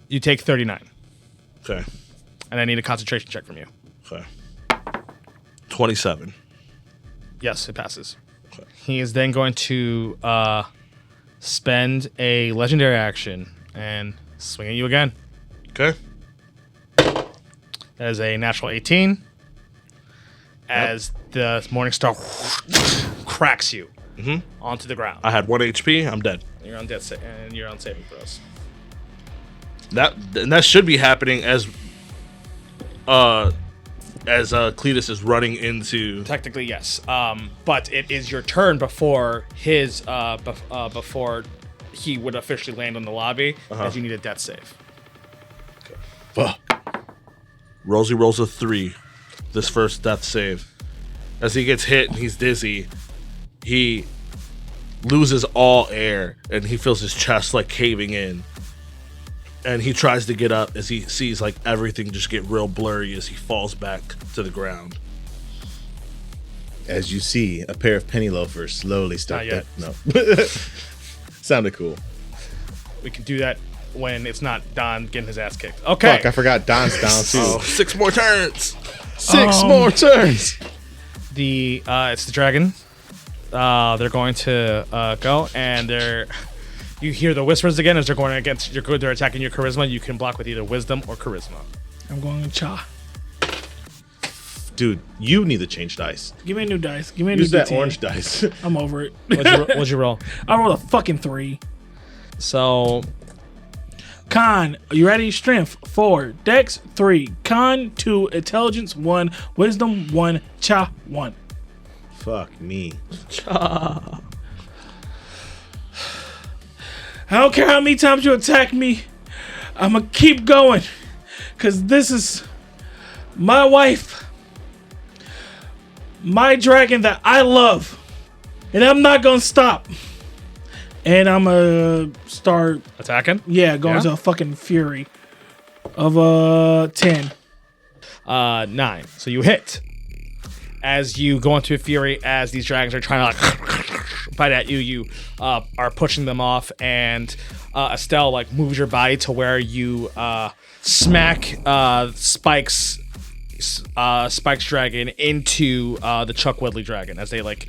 S2: You take 39,
S5: Okay.
S2: and I need a concentration check from you.
S5: Okay. 27.
S2: Yes, it passes.
S5: Okay.
S2: He is then going to spend a legendary action and swing at you again.
S5: Okay.
S2: That is a natural 18. As the Morning Star cracks you onto the ground.
S5: I had 1 HP. I'm dead.
S2: You're on death and you're on saving throws.
S5: That should be happening as Cletus is running into.
S2: Technically, yes. But it is your turn before his before he would officially land on the lobby, as you need a death save.
S5: Fuck. Rosie rolls a 3. This first death save. As he gets hit and he's dizzy, he loses all air and he feels his chest like caving in. And he tries to get up as he sees like everything just get real blurry as he falls back to the ground.
S6: As you see, a pair of penny loafers slowly start.
S2: Not yet.
S6: No. Sounded cool.
S2: We can do that when it's not Don getting his ass kicked. Okay.
S6: Fuck, I forgot Don's down too.
S5: 6 more turns.
S6: 6 more turns.
S2: It's the dragon. They're going to go and you hear the whispers again as they're going against they're attacking your charisma. You can block with either wisdom or charisma.
S3: I'm going to cha.
S6: Dude, you need to change dice.
S3: Give me a new dice. Give me a
S6: Use
S3: new
S6: that
S3: D10.
S6: orange dice.
S3: I'm over it.
S2: What'd you roll?
S3: I rolled a fucking 3.
S2: So
S3: Con, are you ready? Strength 4, Dex 3, Con 2, Intelligence 1, Wisdom 1, Cha 1.
S6: Fuck me.
S3: I don't care how many times you attack me. I'm gonna keep going, cause this is my wife, my dragon that I love, and I'm not gonna stop. And I'm gonna start,
S2: attacking.
S3: going to a fucking fury of 10.
S2: 9. So you hit. As you go into a fury, as these dragons are trying to like bite at you, you are pushing them off, and Estelle like moves your body to where you smack Spike's dragon into the Chuck Woodley dragon as they like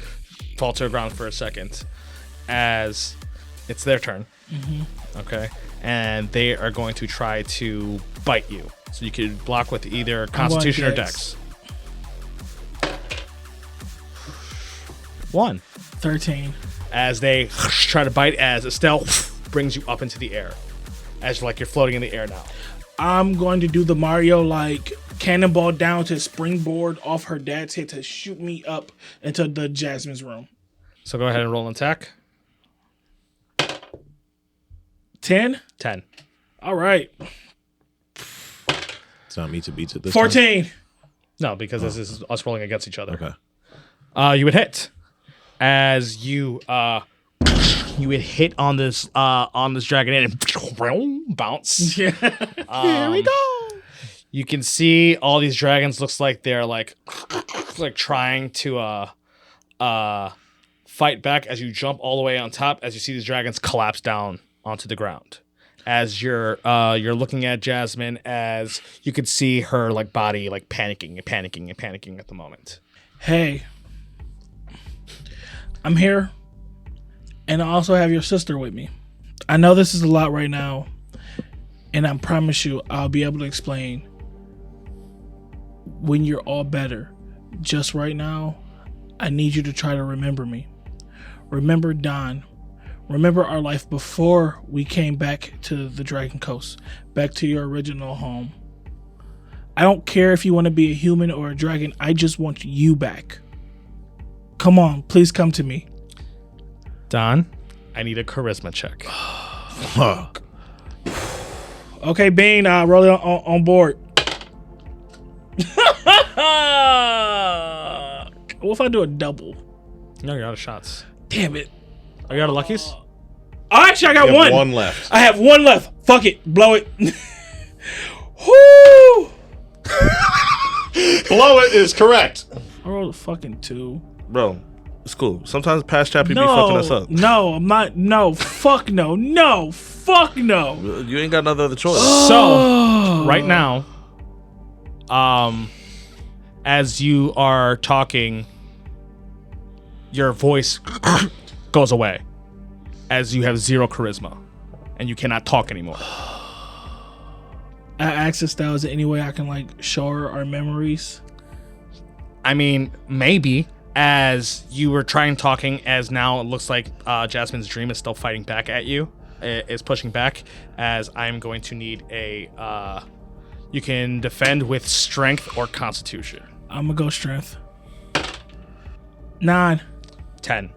S2: fall to the ground for a second. As it's their turn. Okay, and they are going to try to bite you. So you can block with either Constitution or Dex. 1.
S3: 13.
S2: As they try to bite, as Estelle brings you up into the air, as you're floating in the air now.
S3: I'm going to do the Mario like cannonball down to springboard off her dad's head to shoot me up into the Jasmine's room.
S2: So go ahead and roll an attack.
S3: 10.
S2: 10.
S3: All right.
S6: It's not me to beat it this
S3: 14.
S2: No, because this is us rolling against each other.
S6: time? Okay.
S2: You would hit as you would hit on this dragon and bounce.
S3: Yeah.
S2: Here we go. You can see all these dragons. Looks like they're like trying to fight back as you jump all the way on top. As you see these dragons collapse down onto the ground. As you're looking at Jasmine, as you could see her body panicking at the moment.
S3: Hey. I'm here. And I also have your sister with me. I know this is a lot right now. And I promise you, I'll be able to explain when you're all better. Just right now, I need you to try to remember me. Remember Don. Remember our life before we came back to the Dragon Coast. Back to your original home. I don't care if you want to be a human or a dragon. I just want you back. Come on, please come to me.
S2: Don, I need a charisma check.
S6: Fuck.
S3: Okay, Bean, roll it on board. What if I do a double?
S2: No, you're out of shots.
S3: Damn it.
S2: Are you out of luckies?
S3: Oh, actually, I got
S6: You have
S3: one.
S6: one left.
S3: I have one left. Fuck it. Blow it. Whoo!
S6: Blow it is correct.
S3: I rolled a fucking 2.
S5: Bro, it's cool. Sometimes past chappy be fucking us up.
S3: No, I'm not. No, fuck no. No, fuck no.
S5: You ain't got no other choice.
S2: So, right now, as you are talking, your voice goes away as you have 0 charisma and you cannot talk anymore.
S3: I asked Estelle, is there any way I can show her our memories?
S2: I mean, maybe as you were trying talking, as now it looks like Jasmine's dream is still fighting back at you, is pushing back, as I'm going to need you can defend with strength or constitution.
S3: I'm gonna go strength. 9.
S2: 10.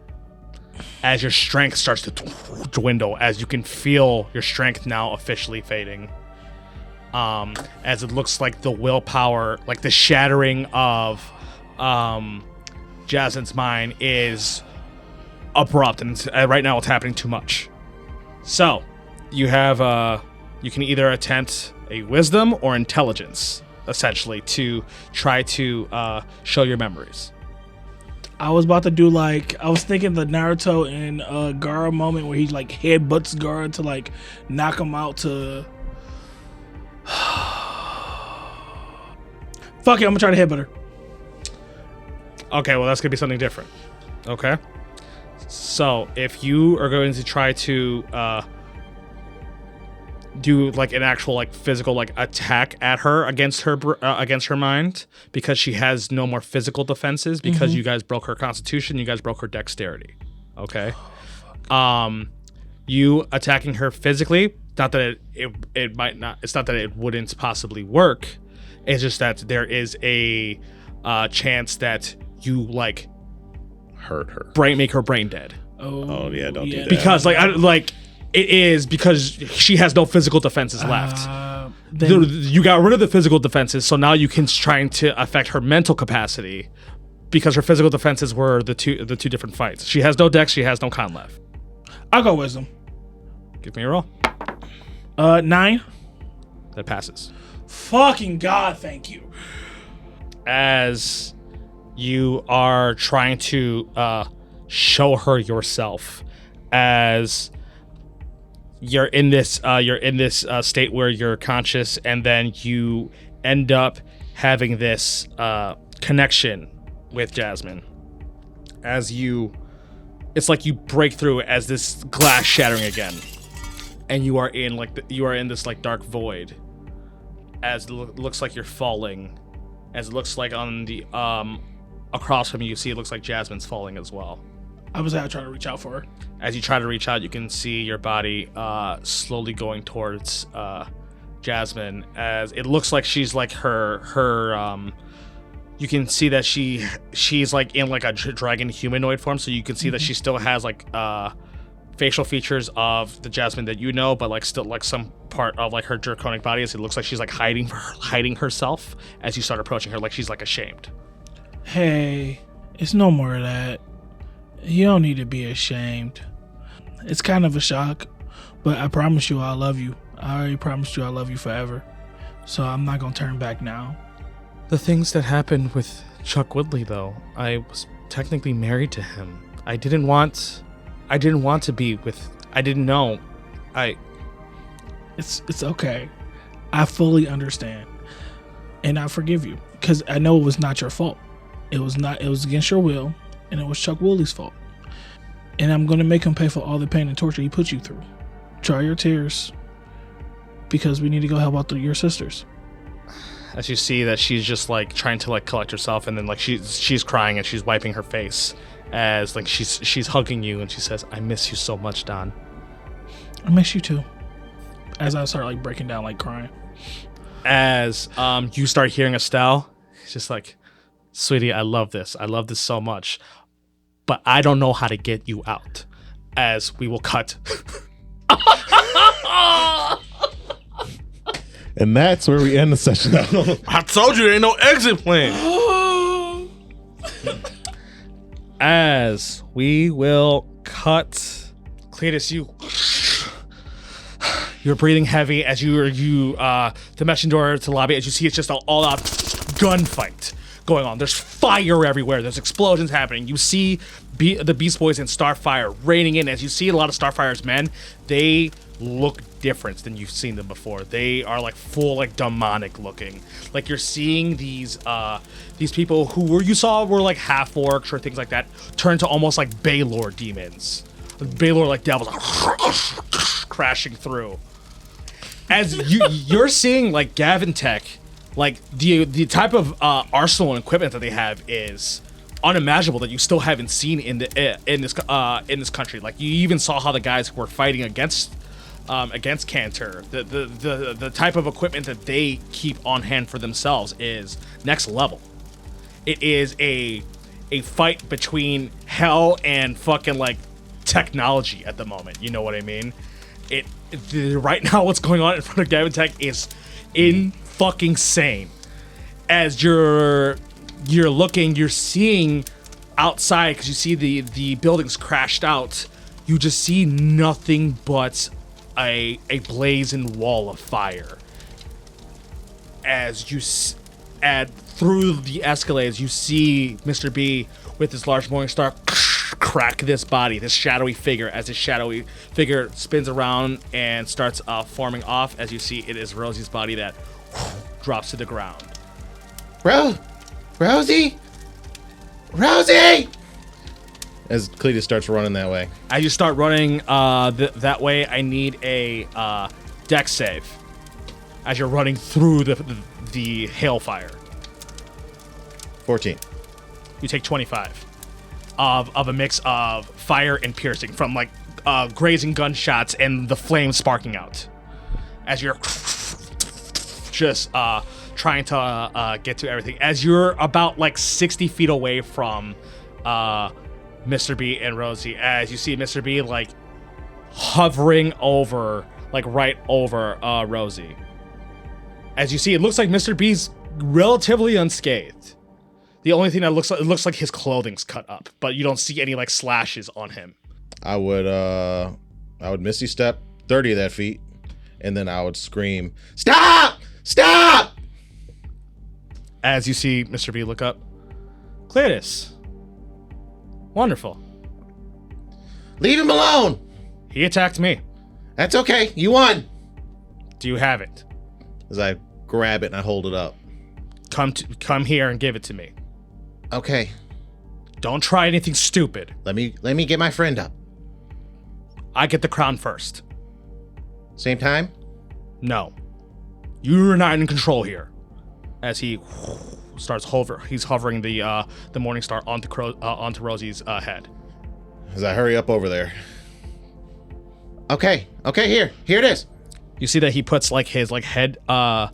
S2: As your strength starts to dwindle, as you can feel your strength now officially fading. As it looks like the willpower, the shattering of Jasmine's mind is abrupt, and right now it's happening too much. So, you have you can either attempt a wisdom or intelligence, essentially, to try to show your memories.
S3: I was about to do I was thinking the Naruto and Gaara moment where he headbutts Gaara to knock him out to. Fuck it, I'm gonna try to headbutt her.
S2: Okay, well that's gonna be something different. Okay. So if you are going to try to do an actual physical attack at her against her mind, because she has no more physical defenses, because you guys broke her constitution, you guys broke her dexterity. Okay. You attacking her physically, not that it might not, it's not that it wouldn't possibly work, it's just that there is a chance that you
S6: Hurt her.
S2: make her brain dead.
S6: Oh yeah, don't do that.
S2: Because it is because she has no physical defenses left. You got rid of the physical defenses, so now you can trying to affect her mental capacity, because her physical defenses were the two different fights. She has no dex, she has no con left.
S3: I'll go wisdom.
S2: Give me a roll.
S3: 9.
S2: That passes.
S3: Fucking God, thank you.
S2: As you are trying to show her yourself, as you're in this state where you're conscious, and then you end up having this connection with Jasmine, as you it's like you break through as this glass shattering again, and you are in this like dark void. As it looks like you're falling, as it looks like on the across from you, see it looks like Jasmine's falling as well.
S3: I was out trying to reach out for her.
S2: As you try to reach out, you can see your body slowly going towards Jasmine. As it looks like she's like her you can see that she's like in like a dragon humanoid form, so you can see that she still has like facial features of the Jasmine that you know, but like still like some part of like her draconic body. As it looks like she's like hiding herself as you start approaching her, like she's like ashamed.
S3: Hey, it's no more of that. You don't need to be ashamed. It's kind of a shock, but I promise you I love you. I already promised you I love you forever. So I'm not gonna turn back now.
S2: The things that happened with Chuck Woodley, though, I was technically married to him. I didn't want to be with. I didn't know.
S3: It's okay. I fully understand, and I forgive you because I know it was not your fault. It was against your will, and it was Chuck Woodley's fault. And I'm gonna make him pay for all the pain and torture he put you through. Dry your tears, because we need to go help out your sisters.
S2: As you see that she's just like trying to like collect herself, and then like she's crying and she's wiping her face as like she's hugging you, and she says, "I miss you so much, Don."
S3: I miss you too. As I start like breaking down, like crying.
S2: As you start hearing Estelle, it's just like, "Sweetie, I love this. I love this so much, but I don't know how to get you out." As we will cut.
S6: And that's where we end the session.
S5: I told you there ain't no exit plan.
S2: As we will cut. Cletus, you're breathing heavy as the messenger door to the lobby, as you see it's just an all-out gunfight going on. There's fire everywhere. There's explosions happening. You see the Beast Boys and Starfire raining in. As you see a lot of Starfire's men, they look different than you've seen them before. They are like full like demonic looking. Like you're seeing these people who you saw were like half orcs or things like that turn to almost like Baylor demons. Baylor like devils crashing through. As you're seeing like Gavin Tech, like the type of arsenal and equipment that they have is unimaginable that you still haven't seen in this country. Like you even saw how the guys were fighting against Cantor. The type of equipment that they keep on hand for themselves is next level. It is a fight between hell and fucking like technology at the moment. You know what I mean? Right now what's going on in front of Gavin Tech is in fucking sane. As you're looking, you're seeing outside, because you see the buildings crashed out. You just see nothing but a blazing wall of fire. As you add through the escalators, you see Mr. B with his large morning star crack this body, this shadowy figure, as this shadowy figure spins around and starts forming off. As you see, it is Rosie's body that drops to the ground.
S4: Rosie!
S6: As Cletus starts running that way.
S2: As you start running that way, I need a dex save. As you're running through the hailfire.
S6: 14.
S2: You take 25 of a mix of fire and piercing from like grazing gunshots and the flames sparking out. As you're just trying to get to everything. As you're about like 60 feet away from Mr. B and Rosie, as you see Mr. B like hovering over, like right over Rosie. As you see, it looks like Mr. B's relatively unscathed. The only thing that looks like his clothing's cut up, but you don't see any like slashes on him.
S6: I would Misty Step 30 of that feet, and then I would scream, "Stop! Stop!"
S2: As you see Mr. B look up. Cletus. Wonderful.
S4: Leave him alone!
S2: He attacked me.
S4: That's okay, you won!
S2: Do you have it?
S6: As I grab it and I hold it up.
S2: Come here and give it to me.
S4: Okay.
S2: Don't try anything stupid.
S4: Let me get my friend up.
S2: I get the crown first.
S4: Same time?
S2: No. You're not in control here. As he starts he's hovering the Morning Star onto Rosie's head.
S6: As I hurry up over there.
S4: Okay, here it is.
S2: You see that he puts like his head down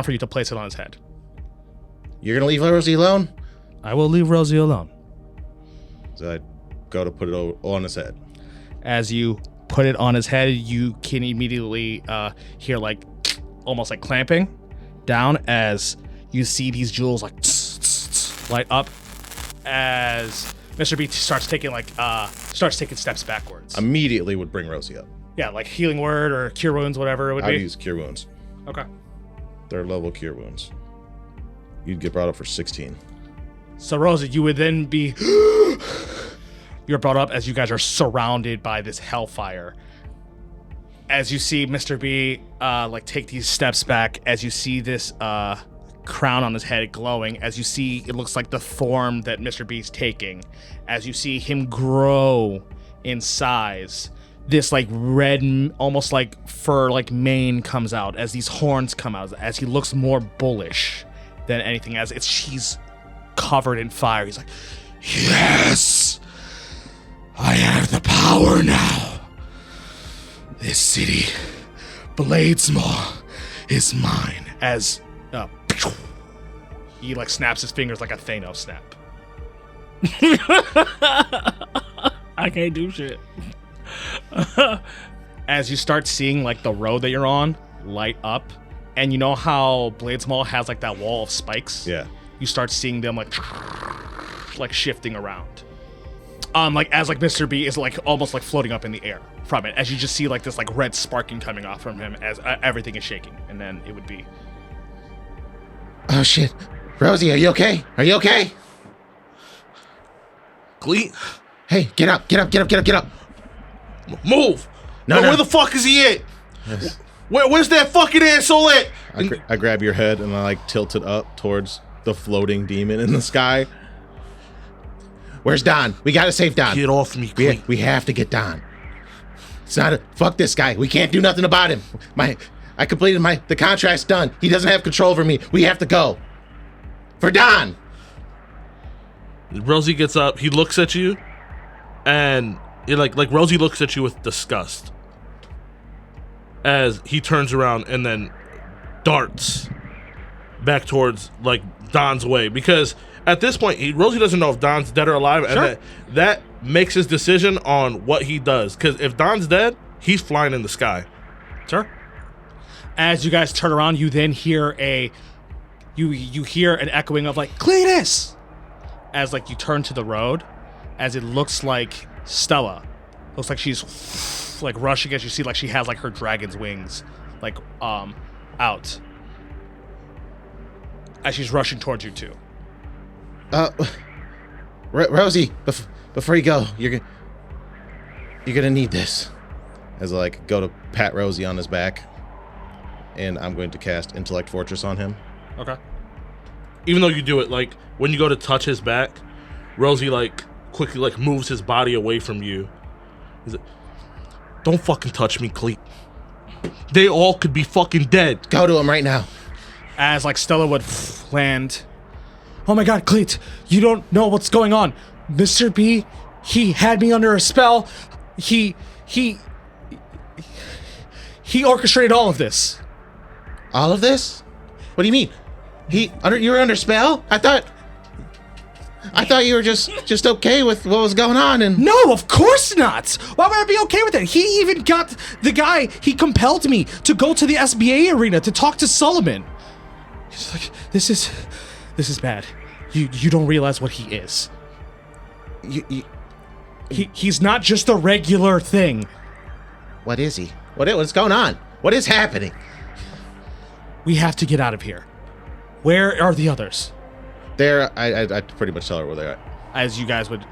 S2: for you to place it on his head.
S4: You're gonna leave Rosie alone?
S2: I will leave Rosie alone.
S6: So I go to put it on his head.
S2: As you put it on his head, you can immediately hear like almost like clamping down as you see these jewels like light up as Mr. B starts taking steps backwards.
S6: Immediately would bring Rosie up.
S2: Yeah, like healing word or cure wounds, whatever it would
S6: I'd
S2: be.
S6: use cure wounds.
S2: Okay.
S6: 3rd level cure wounds. You'd get brought up for 16.
S2: So Rosie, you would then be you're brought up as you guys are surrounded by this hellfire. As you see Mr. B like take these steps back, as you see this crown on his head glowing, as you see it looks like the form that Mr. B's taking, as you see him grow in size, this like red almost like fur like mane comes out as these horns come out, as he looks more bullish than anything, as he's covered in fire. He's like, yes, I have the power now. This city, Bladesmore, is mine. As he like snaps his fingers like a Thanos snap.
S3: I can't do shit.
S2: As you start seeing like the road that you're on light up, and you know how Bladesmore has like that wall of spikes?
S6: Yeah.
S2: You start seeing them like shifting around. Like as like Mr. B is like almost like floating up in the air from it, as you just see like this like red sparking coming off from him as everything is shaking, and then it would be.
S4: Oh shit. Rosie, are you okay? Are you okay?
S5: Cleet,
S4: Hey, get up.
S5: move.
S4: No.
S5: Where the fuck is he at? Where's that fucking asshole at?
S6: I grab your head and I like tilt it up towards the floating demon in the sky.
S4: Where's Don? We gotta save Don.
S5: Get off me, Cleet.
S4: We have to get Don. It's not fuck this guy. We can't do nothing about him. I completed the contract's done. He doesn't have control over me. We have to go. For Don.
S5: Rosie gets up. He looks at you, and it like Rosie looks at you with disgust. As he turns around and then darts back towards like Don's way, because at this point Rosie doesn't know if Don's dead or alive,
S2: Sure.
S5: and that makes his decision on what he does. Because if Don's dead, he's flying in the sky.
S2: Sure. As you guys turn around, you then hear you hear an echoing of like Cletus, as like you turn to the road, as it looks like Stella. Looks like she's like rushing, as you see like she has like her dragon's wings like out as she's rushing towards you too.
S4: Rosie, before you go, you're gonna need this.
S6: As I like go to pat Rosie on his back, and I'm going to cast Intellect Fortress on him.
S2: Okay.
S5: Even though you do it, like when you go to touch his back, Rosie like quickly like moves his body away from you. He's like, don't fucking touch me, Cleet. They all could be fucking dead.
S4: Go to him right now.
S2: As like Stella would land. Oh my god, Cleet, you don't know what's going on. Mr. B, he had me under a spell. He orchestrated all of this.
S4: All of this? What do you mean? You were under spell? I thought you were just okay with what was going on, and
S2: No, of course not. Why would I be okay with it? He even got the guy, he compelled me to go to the SBA arena to talk to Solomon. He's like, this is bad. You don't realize what he is. He's not just a regular thing.
S4: what is he? What's going on? What is happening?
S2: We have to get out of here. Where are the others?
S6: I pretty much tell her where they're at.
S2: As you guys would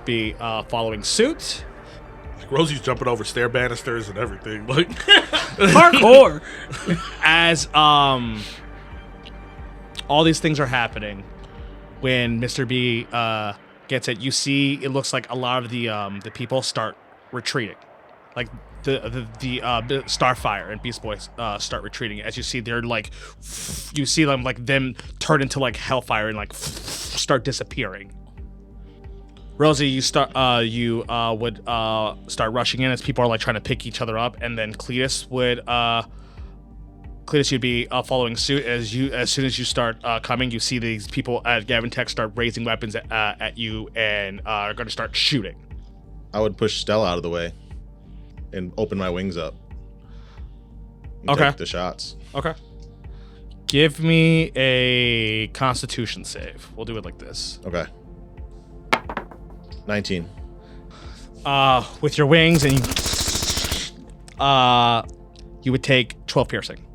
S2: be following suit.
S5: Like Rosie's jumping over stair banisters and everything. Like
S3: Hardcore.
S2: As all these things are happening, when Mr. B gets it, you see it looks like a lot of the people start retreating, like the Starfire and Beast Boy start retreating. As you see, they're like, you see them like them turn into like Hellfire and like start disappearing. Rosie, you would start rushing in as people are like trying to pick each other up, and then Cletus, you'd be following suit. As soon as you start coming, you see these people at Gavin Tech start raising weapons at you and are going to start shooting.
S6: I would push Stella out of the way and open my wings up. And
S2: Okay.
S6: Take the shots.
S2: Okay. Give me a Constitution save. We'll do it like this.
S6: Okay. 19.
S2: With your wings, and you would take 12 piercing.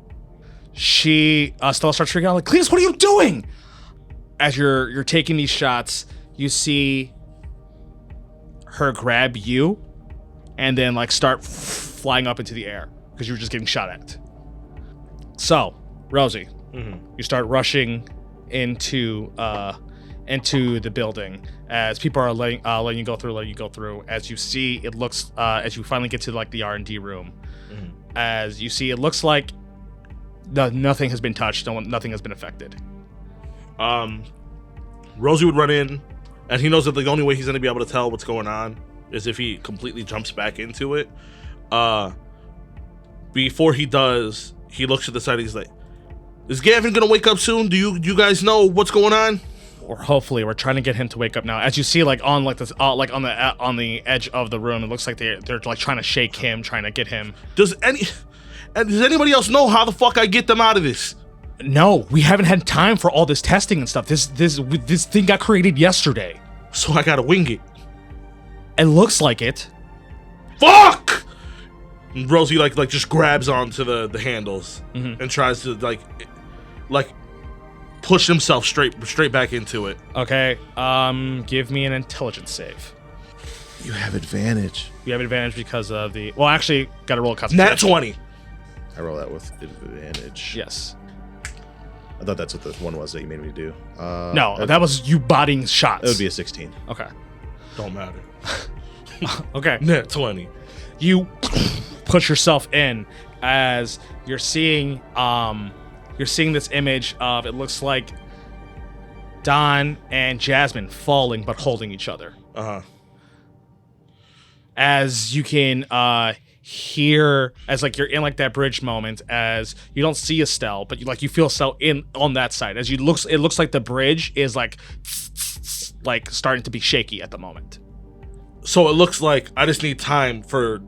S2: Stella starts freaking out like, Cletus, what are you doing? As you're taking these shots, you see her grab you and then like start flying up into the air because you were just getting shot at. So, Rosie, you start rushing into the building as people are letting you go through. As you see, it looks as you finally get to like the R&D room, as you see, it looks like nothing has been touched, nothing has been affected.
S5: Rosie would run in, and he knows that the only way he's going to be able to tell what's going on is if he completely jumps back into it. Before he does, he looks to the side. He's like, "Is Gavin going to wake up soon? Do you guys know what's going on?"
S2: Or hopefully, we're trying to get him to wake up now. As you see, like on like this, like on the edge of the room, it looks like they're like trying to shake him, trying to get him.
S5: Does anybody else know how the fuck I get them out of this?
S2: No, we haven't had time for all this testing and stuff. This thing got created yesterday.
S5: So I gotta wing it.
S2: It looks like it.
S5: Fuck! And Rosie like just grabs onto the handles and tries to like push himself straight back into it.
S2: Okay. Give me an intelligence save.
S6: You have advantage.
S2: You have advantage because of the. Well, actually, got to roll a concentration.
S5: Nat 20.
S6: I roll that with advantage.
S2: Yes.
S6: I thought that's what the one was that you made me do.
S2: No, that was you bodying shots.
S6: It would be a 16.
S2: Okay.
S5: Don't matter.
S2: Okay.
S5: Nat 20.
S2: You put yourself in as you're seeing this image of, it looks like Don and Jasmine falling but holding each other. As you can hear, as like you're in like that bridge moment, as you don't see Estelle, but you feel Estelle in on that side. As it looks like the bridge is like starting to be shaky at the moment.
S5: So it looks like I just need time for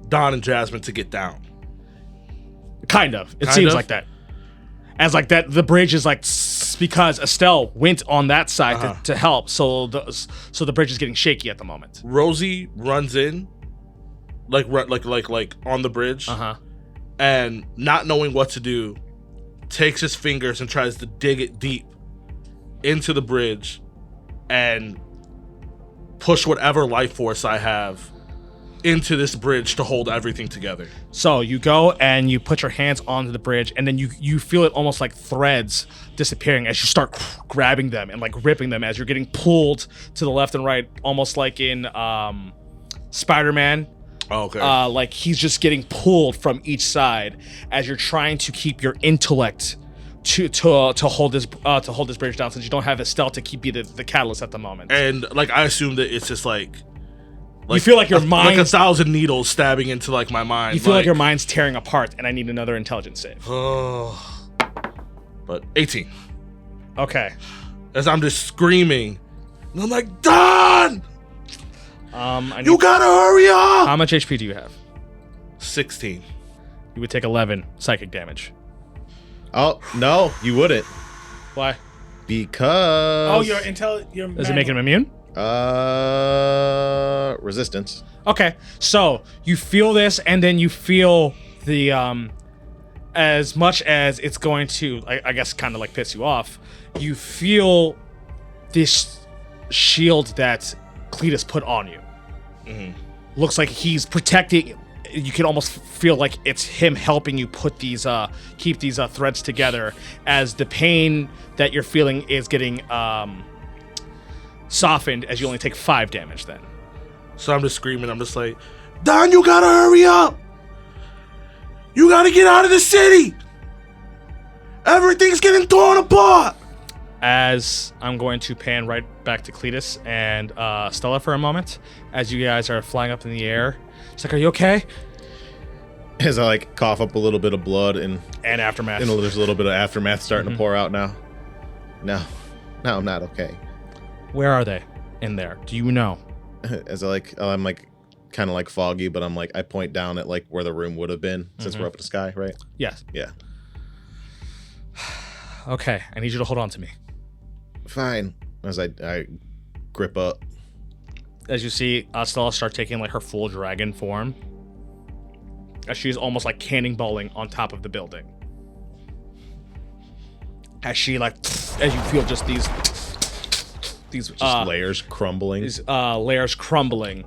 S5: Don and Jasmine to get down.
S2: Kind of. It seems like that. As like that, the bridge is like because Estelle went on that side to help, so the bridge is getting shaky at the moment.
S5: Rosie runs in, like on the bridge, and not knowing what to do, takes his fingers and tries to dig it deep into the bridge, and push whatever life force I have into this bridge to hold everything together.
S2: So you go and you put your hands onto the bridge, and then you feel it almost like threads disappearing as you start grabbing them and like ripping them as you're getting pulled to the left and right, almost like in Spider-Man.
S5: Oh, okay.
S2: Like he's just getting pulled from each side as you're trying to keep your intellect to hold this bridge down, since you don't have Estelle to keep you the catalyst at the moment.
S5: And like I assume that it's just like
S2: you feel like your mind,
S5: like 1,000 needles stabbing into like my mind.
S2: You feel like your mind's tearing apart, and I need another intelligence save.
S5: But 18.
S2: Okay.
S5: As I'm just screaming, and I'm like, Don! You gotta hurry up!
S2: How much HP do you have?
S5: 16.
S2: You would take 11 psychic damage.
S6: Oh, no, you wouldn't.
S2: Why?
S6: Because...
S3: Your
S2: Does it make him immune?
S6: Resistance.
S2: Okay, so you feel this, and then you feel the as much as it's going to, I guess, kind of like piss you off, you feel this shield that Cletus put on you. Looks like he's protecting. You can almost feel like it's him helping you put these keep these threads together, as the pain that you're feeling is getting softened as you only take 5 damage then.
S5: So I'm just screaming. I'm just like, Don, you gotta hurry up. You gotta get out of the city. Everything's getting torn apart.
S2: As I'm going to pan right back to Cletus and Stella for a moment, as you guys are flying up in the air. She's like, are you okay?
S6: As I like cough up a little bit of blood and
S2: Aftermath.
S6: there's a little bit of aftermath starting to pour out now. No, I'm not okay.
S2: Where are they in there? Do you know?
S6: As I'm like kind of like foggy, but I'm like I point down at like where the room would have been since we're up in the sky, right?
S2: Yes.
S6: Yeah.
S2: Okay, I need you to hold on to me.
S6: Fine. As I grip up.
S2: As you see, Stella start taking like her full dragon form, as she's almost like cannonballing on top of the building. As she as you feel just these
S6: Layers crumbling.
S2: Layers crumbling,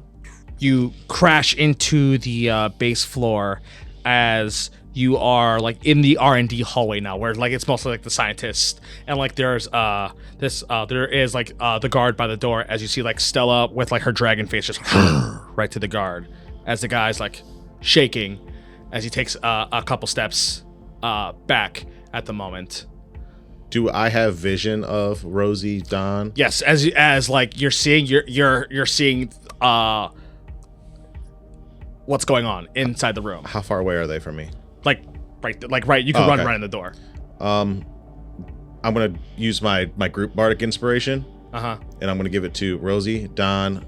S2: you crash into the base floor as you are like in the R&D hallway now, where like it's mostly like the scientists, and like there's there is like the guard by the door, as you see like Stella with like her dragon face just right to the guard, as the guy's like shaking as he takes a couple steps back at the moment.
S6: Do I have vision of Rosie, Don?
S2: Yes, as like you're seeing what's going on inside the room.
S6: How far away are they from me?
S2: Right. You can run
S6: okay.
S2: right in the door.
S6: I'm gonna use my group bardic inspiration.
S2: Uh-huh.
S6: And I'm gonna give it to Rosie, Don,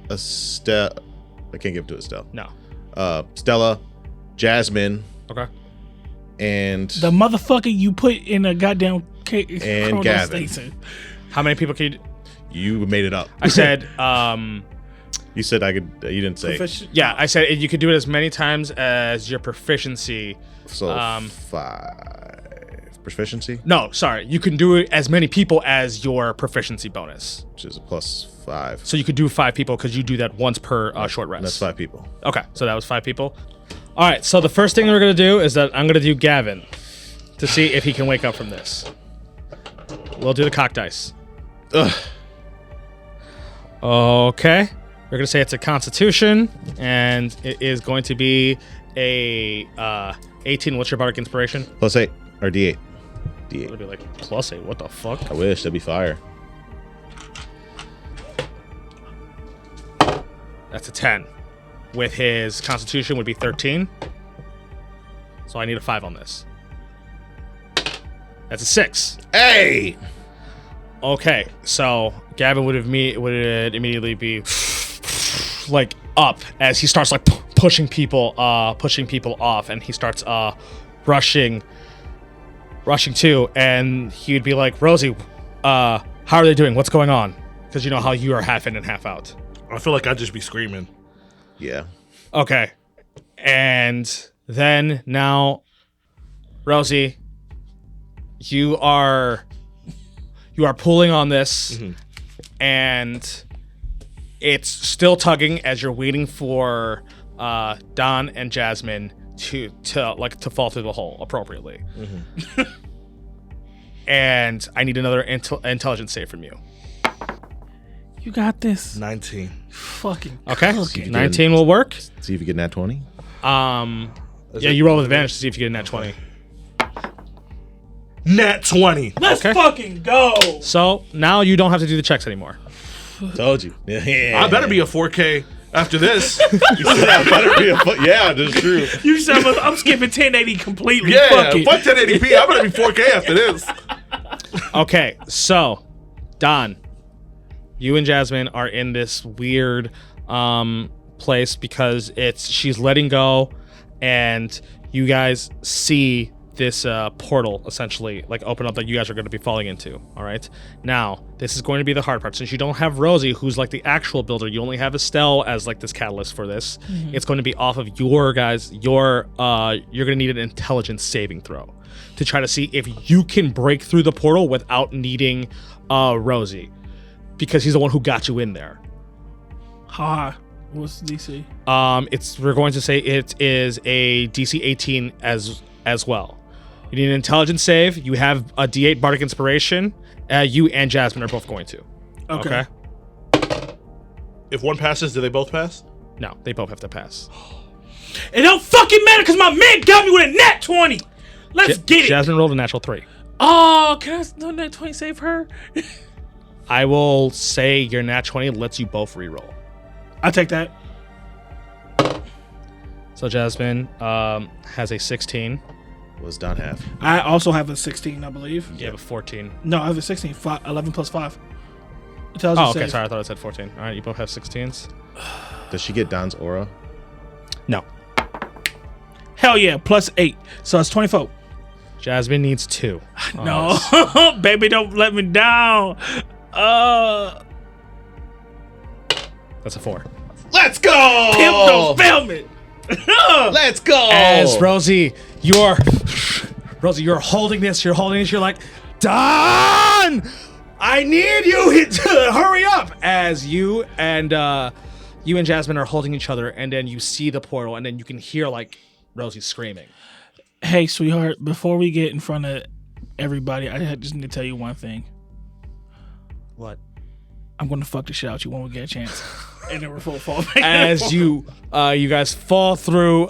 S6: Estelle. I can't give it to Estelle.
S2: No.
S6: Stella, Jasmine,
S2: Okay.
S6: and
S3: The motherfucker you put in a goddamn
S6: And Gavin.
S3: station.
S2: How many people can you...
S6: you made it up.
S2: I said,
S6: You said I could. You didn't say.
S2: yeah, I said you could do it as many times as your proficiency.
S6: So 5 proficiency,
S2: No, sorry. You can do it as many people as your proficiency bonus.
S6: which is a +5.
S2: So you could do 5 people because you do that once per short rest.
S6: And that's 5 people.
S2: Okay, so that was 5 people. All right, so the first thing we're going to do is that I'm going to do Gavin to see if he can wake up from this. We'll do the cock dice.
S6: Ugh.
S2: Okay. We're going to say it's a constitution, and it is going to be a 18. What's your bardic inspiration?
S6: +8 or D8.
S2: It'll be like +8. What the fuck?
S6: I wish that'd be fire.
S2: That's a 10. With his constitution would be 13. So I need a 5 on this. That's a 6.
S6: Hey!
S2: Okay, so Gavin would immediately be like up as he starts like pushing people off, and he starts rushing too, and he would be like, Rosie, how are they doing? What's going on? Because you know how you are half in and half out.
S5: I feel like I'd just be screaming.
S6: Yeah.
S2: Okay. And then now, Rosie, you are pulling on this, and it's still tugging as you're waiting for Don and Jasmine to fall through the hole appropriately. And I need another intelligence save from you.
S3: You got this.
S5: 19.
S3: Fucking
S2: Okay,
S3: cooking.
S2: 19 will work.
S6: See if you get nat 20.
S2: Yeah, you roll with advantage to see if you get a nat 20.
S5: Nat 20.
S3: Let's
S2: Okay.
S3: fucking go.
S2: So now you don't have to do the checks anymore.
S6: Told you. Yeah.
S5: I better be a 4K after this.
S6: I better be yeah, that's true.
S3: You said I'm skipping 1080 completely.
S5: Yeah,
S3: Fuck it.
S5: fuck 1080p. I better be 4K after this.
S2: Okay, so Don, you and Jasmine are in this weird place because she's letting go, and you guys see this portal essentially like open up that you guys are going to be falling into. All right, now this is going to be the hard part, since you don't have Rosie, who's like the actual builder. You only have Estelle as like this catalyst for this. It's going to be off of your guys. You're going to need an intelligence saving throw to try to see if you can break through the portal without needing Rosie, because he's the one who got you in there.
S3: Ha. What's DC?
S2: We're going to say it is a DC 18 as well. You need an intelligence save. You have a D8 bardic inspiration. You and Jasmine are both going to.
S3: Okay.
S5: If one passes, do they both pass?
S2: No, they both have to pass.
S3: It don't fucking matter because my man got me with a nat 20. Let's get it.
S2: Jasmine rolled a natural 3.
S3: Oh, can I no nat 20 save her?
S2: I will say your nat 20 lets you both reroll.
S3: I'll take that.
S2: So Jasmine has a 16.
S6: Was Don have?
S3: I also have a 16, I believe.
S2: You have a 14.
S3: No, I have a 16. 11 plus 5. It tells you
S2: Oh, okay.
S3: save.
S2: Sorry, I thought it said 14. All right, you both have 16s.
S6: Does she get Don's aura?
S2: No.
S3: Hell yeah, plus 8. So it's 24.
S2: Jasmine needs 2.
S3: No, baby, don't let me down.
S2: That's a 4.
S4: Let's go.
S3: Pimp don't fail me.
S4: Let's go.
S2: As Rosie, you're holding this. You're like, Don, I need you to hurry up. As you and Jasmine are holding each other, and then you see the portal, and then you can hear like Rosie screaming.
S3: Hey, sweetheart, before we get in front of everybody, I just need to tell you one thing.
S2: What?
S3: I'm going to fuck the shit out you when we get a chance. And then we're full fall back.
S2: As you guys fall through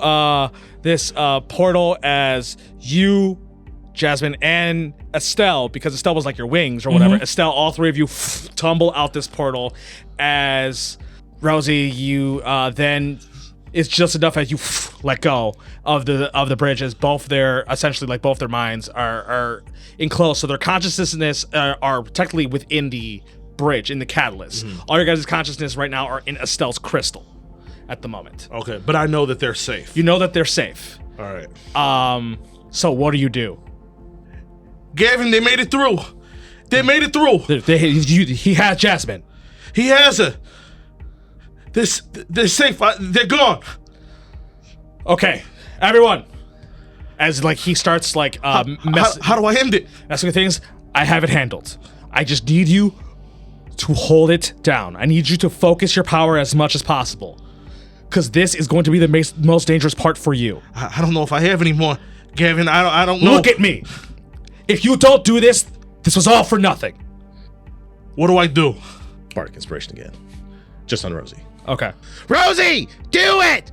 S2: this portal, as you, Jasmine, and Estelle, because Estelle was like your wings or whatever, Estelle, all three of you tumble out this portal. As Rosie, you then, it's just enough as you let go of the bridge, as both their minds are enclosed, so their consciousness are technically within the bridge, in the catalyst. All your guys' consciousness right now are in Estelle's crystal at the moment.
S5: Okay, but I know that they're safe.
S2: You know that they're safe.
S5: All right.
S2: So what do?
S5: Gavin, they made it through. They made it through.
S2: He has Jasmine.
S5: He has her. They're safe. They're gone.
S2: Okay, everyone. As like he starts like
S5: How do I end it?
S2: messing with things, I have it handled. I just need you to hold it down. I need you to focus your power as much as possible, because this is going to be the most dangerous part for you.
S5: I don't know if I have any more, Gavin. I don't know.
S2: Look at me. If you don't do this, this was all for nothing.
S5: What do I do?
S6: Bardic inspiration again. Just on Rosie.
S2: Okay.
S4: Rosie, do it.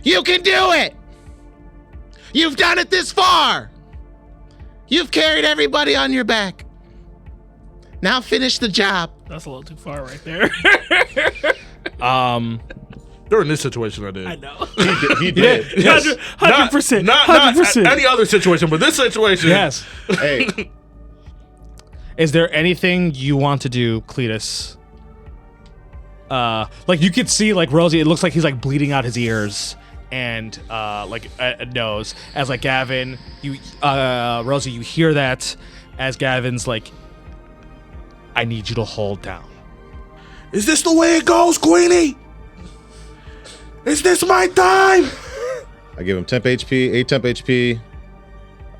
S4: You can do it. You've done it this far. You've carried everybody on your back. Now finish the job.
S3: That's a little too far right there.
S5: During this situation, I did.
S3: I know.
S6: He did.
S3: 100%.
S5: Not
S3: 100%.
S5: any other situation, but this situation.
S2: Yes.
S6: Hey,
S2: Is there anything you want to do, Cletus? Like you could see, like Rosie, it looks like he's like bleeding out his ears and like a nose. As like Gavin, Rosie, you hear that as Gavin's like, I need you to hold down.
S5: Is this the way it goes, Queenie? Is this my time?
S6: I give him temp HP, 8 temp HP.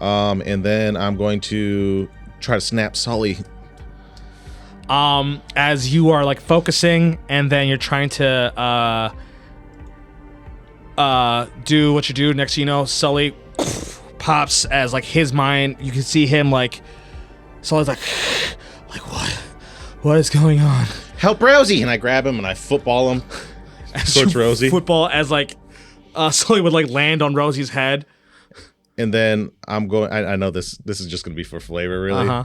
S6: And then I'm going to try to snap Sully.
S2: As you are like focusing, and then you're trying to do what you do. Next thing you know, Sully pops as like his mind. You can see him like Sully's like what is going on?
S6: Help Rosie! And I grab him and I football him towards Rosie.
S2: Football as like Sully would like land on Rosie's head.
S6: And then I'm going. I know this is just going to be for flavor, really.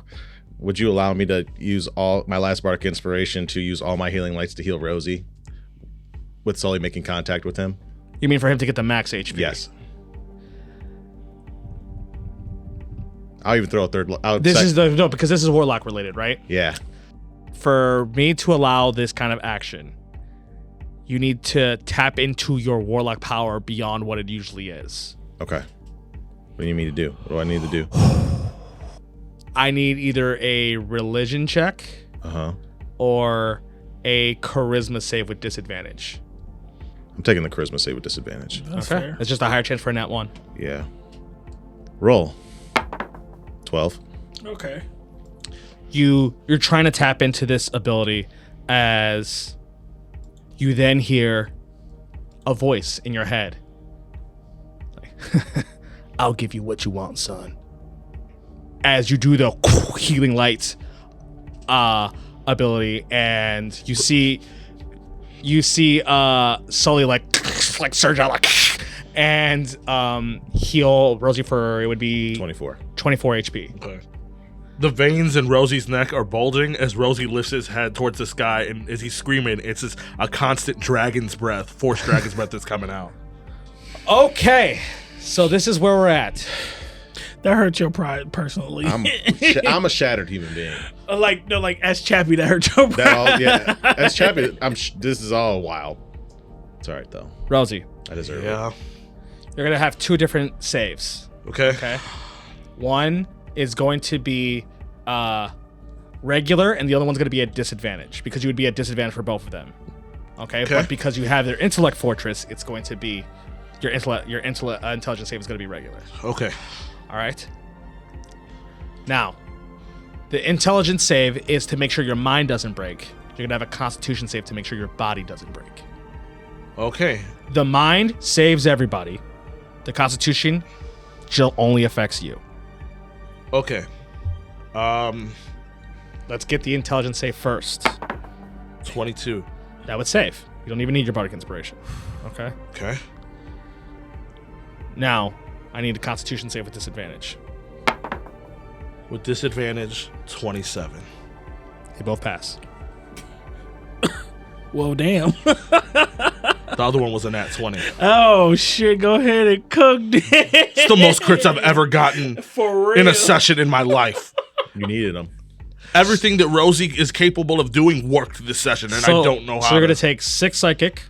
S6: Would you allow me to use all my last bardic inspiration to use all my healing lights to heal Rosie, with Sully making contact with him?
S2: You mean for him to get the max HP?
S6: Yes. I'll even throw a third.
S2: Because this is Warlock related, right?
S6: Yeah.
S2: For me to allow this kind of action, you need to tap into your Warlock power beyond what it usually is.
S6: Okay. What do you need me to do? What do I need to do?
S2: I need either a religion check or a charisma save with disadvantage.
S6: I'm taking the charisma save with disadvantage.
S3: That's
S2: Okay.
S3: fair.
S2: It's just a higher chance for a nat 1.
S6: Yeah. Roll. 12.
S3: Okay.
S2: You're trying to tap into this ability as you then hear a voice in your head. Like, I'll give you what you want, son. As you do the healing lights, a ability, and you see Sully like surge out and heal Rosie for, it would be
S6: 24
S2: HP.
S5: Okay. The veins in Rosie's neck are bulging as Rosie lifts his head towards the sky, and as he's screaming, it's just a constant dragon's breath, forced dragon's breath that's coming out.
S2: Okay, so this is where we're at.
S3: That hurt your pride personally.
S6: I'm a shattered human being.
S3: Like as Chappie, that hurt your pride.
S6: As Chappie, this is all wild. It's all right though.
S2: Rosie,
S6: I deserve it.
S5: Yeah.
S2: you're gonna have 2 different saves.
S5: Okay.
S2: One is going to be regular, and the other one's going to be at disadvantage, because you would be at disadvantage for both of them. Okay. But because you have their intellect fortress, it's going to be your intelligence save is going to be regular.
S5: Okay.
S2: All right. Now, the intelligence save is to make sure your mind doesn't break. You're going to have a constitution save to make sure your body doesn't break.
S5: Okay.
S2: The mind saves everybody. The constitution only affects you.
S5: Okay.
S2: Let's get the intelligence save first.
S5: 22.
S2: That would save. You don't even need your bardic inspiration. Okay.
S5: Okay.
S2: Now, I need a constitution save with disadvantage.
S5: With disadvantage, 27.
S2: They both pass.
S3: Whoa, damn.
S5: The other one was a nat 20.
S3: Oh shit! Go ahead and cook it.
S5: It's the most crits I've ever gotten
S3: For real.
S5: in a session in my life.
S6: You needed them.
S5: Everything that Rosie is capable of doing worked this session, and I don't know how.
S2: So you're going to take 6 psychic,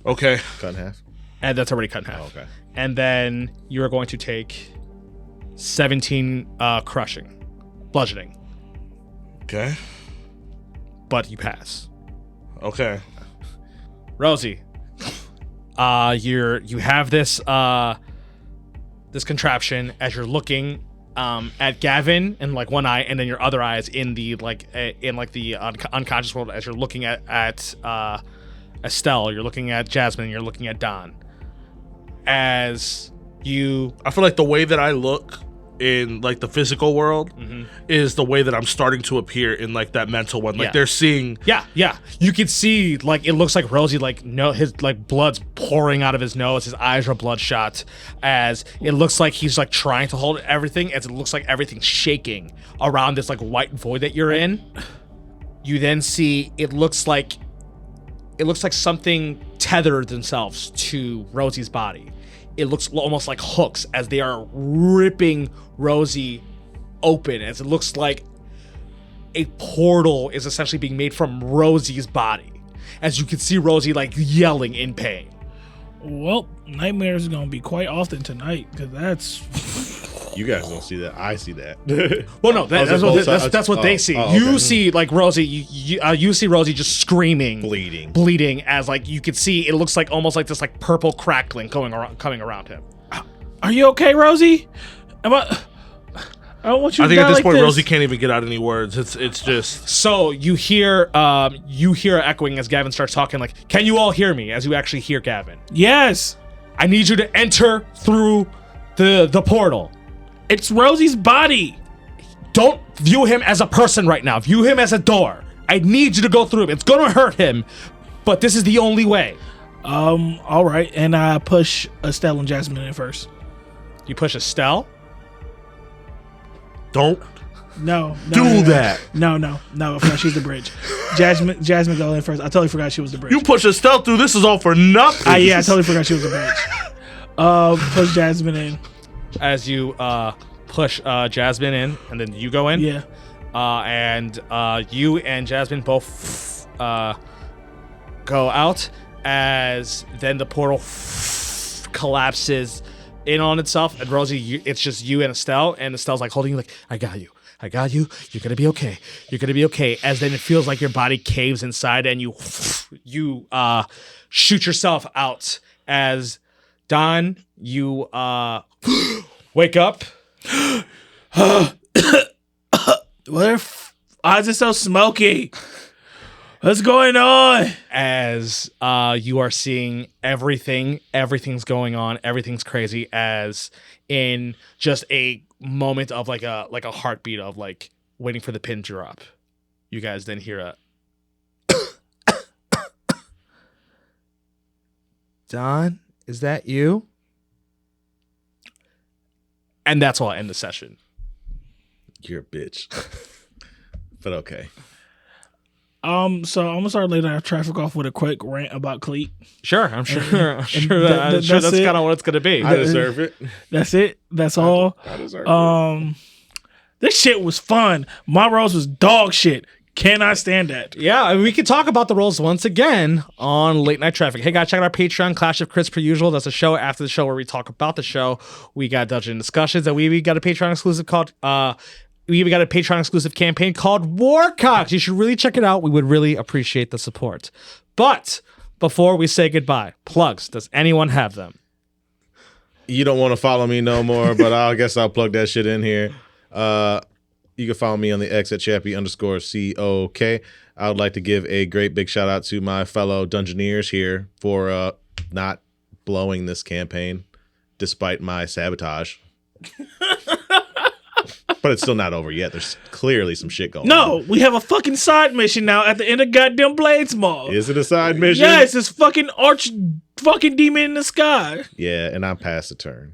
S5: Okay.
S6: Cut in half.
S2: and that's already cut in half.
S6: Oh, okay.
S2: And then you're going to take 17 crushing, bludgeoning,
S5: Okay.
S2: but you pass.
S5: Okay.
S2: Rosie, you have this this contraption as you're looking at Gavin in like one eye, and then your other eye is in the unconscious world as you're looking at Estelle. You're looking at Jasmine. You're looking at Don. As you,
S5: I feel like the way that I look in like the physical world is the way that I'm starting to appear in like that mental one. Like
S2: Yeah.
S5: they're seeing.
S2: yeah, you can see like it looks like Rosie his like blood's pouring out of his nose. His eyes are bloodshot. As it looks like he's like trying to hold everything. As it looks like everything's shaking around this like white void that you're in. You then see it looks like something tethered themselves to Rosie's body. It looks almost like hooks as they are ripping Rosie open, as it looks like a portal is essentially being made from Rosie's body. As you can see Rosie like yelling in pain.
S3: Well, nightmares is gonna be quite often tonight, because that's
S6: You guys don't see that. I see that.
S2: Well, no, that's what they see. You
S6: okay.
S2: see like Rosie, you see Rosie just screaming, bleeding, as like you could see it looks like almost like this like purple crackling coming around him.
S3: Are you okay, Rosie? I don't want you to
S5: I think
S3: die
S5: at this
S3: like
S5: point
S3: this.
S5: Rosie can't even get out any words. It's just.
S2: So you hear echoing as Gavin starts talking like, "Can you all hear me?" As you actually hear Gavin.
S3: Yes.
S2: I need you to enter through the portal.
S3: It's Rosie's body.
S2: Don't view him as a person right now. View him as a door. I need you to go through him. It's gonna hurt him, but this is the only way.
S3: All right, and I push Estelle and Jasmine in first.
S2: You push Estelle.
S5: Don't
S3: No,
S5: do that.
S3: No, she's the bridge. Jasmine go in first. I totally forgot she was the bridge.
S5: You push Estelle through. This is all for nothing.
S3: Yeah, I totally forgot she was the bridge. Push Jasmine in.
S2: As you push Jasmine in, and then you go in.
S3: Yeah.
S2: And you and Jasmine both go out. As then the portal collapses in on itself, and Rosie, it's just you and Estelle, and Estelle's like holding you, like, I got you. You're gonna be okay. As then it feels like your body caves inside, and you shoot yourself out. As Don, you wake up.
S3: Why is it so smoky? What's going on?
S2: As you are seeing everything's going on, everything's crazy. As in just a moment of like a heartbeat of like waiting for the pin to drop, you guys then hear Don, is that you? And that's why I end the session.
S6: You're a bitch. But okay.
S3: So I'm gonna start later our traffic off with a quick rant about Cleat.
S2: Sure, I'm sure. I'm sure
S3: that's
S2: that's
S3: it.
S2: kind of what it's gonna be.
S6: I deserve it.
S3: That's it. That's all.
S6: I deserve it.
S3: This shit was fun. My Rose was dog shit. Cannot stand that.
S2: Yeah, and we can talk about the roles once again on Late Night Traffic. Hey guys, check out our Patreon, Clash of Crits per usual. That's a show after the show where we talk about the show. We got Dungeon Discussions, and we got a Patreon exclusive called we even got a Patreon exclusive campaign called Warcocks. You should really check it out. We would really appreciate the support. But before we say goodbye, plugs. Does anyone have them?
S6: You don't want to follow me no more, but I guess I'll plug that shit in here. You can follow me on the X at Chappie_COK. I would like to give a great big shout out to my fellow Dungeoneers here for not blowing this campaign despite my sabotage. But it's still not over yet. There's clearly some shit going on.
S3: No, we have a fucking side mission now at the end of goddamn Blades Mall.
S6: Is it a side mission?
S3: Yes, this fucking arch fucking demon in the sky.
S6: Yeah, and I'm past the turn.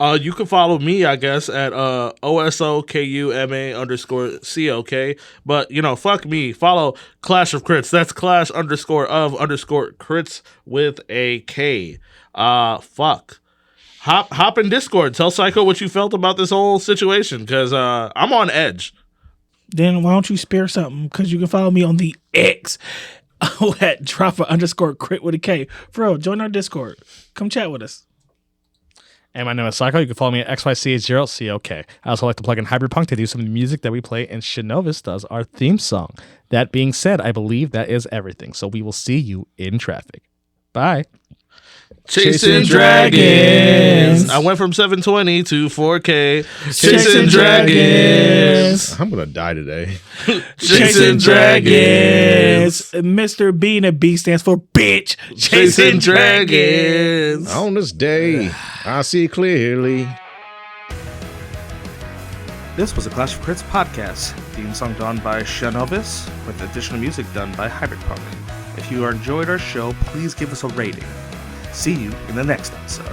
S5: You can follow me, I guess, at OSOKUMA_COK. But, fuck me. Follow Clash of Crits. That's Clash_of_crits with a K. Fuck. Hop in Discord. Tell Psycho what you felt about this whole situation, because I'm on edge.
S3: Then why don't you spare something? Because you can follow me on the X at Dropper_crit with a K. Bro, join our Discord. Come chat with us.
S2: And my name is Psycho. You can follow me at XYCH0COK. I also like to plug in Hybrid Punk to do some of the music that we play, and Shinovis does our theme song. That being said, I believe that is everything. So we will see you in traffic. Bye.
S5: Chasing Dragons. I went from 720 to 4K. Chasing Dragons.
S6: I'm going to die today.
S5: Chasing Dragons.
S3: Mr. B and a B stands for bitch.
S5: Chasing Dragons.
S6: On this day, I see clearly.
S7: This was a Clash of Crits podcast. Theme song done by Shinovis, with additional music done by Hybrid Punk. If you enjoyed our show, please give us a rating. See you in the next episode.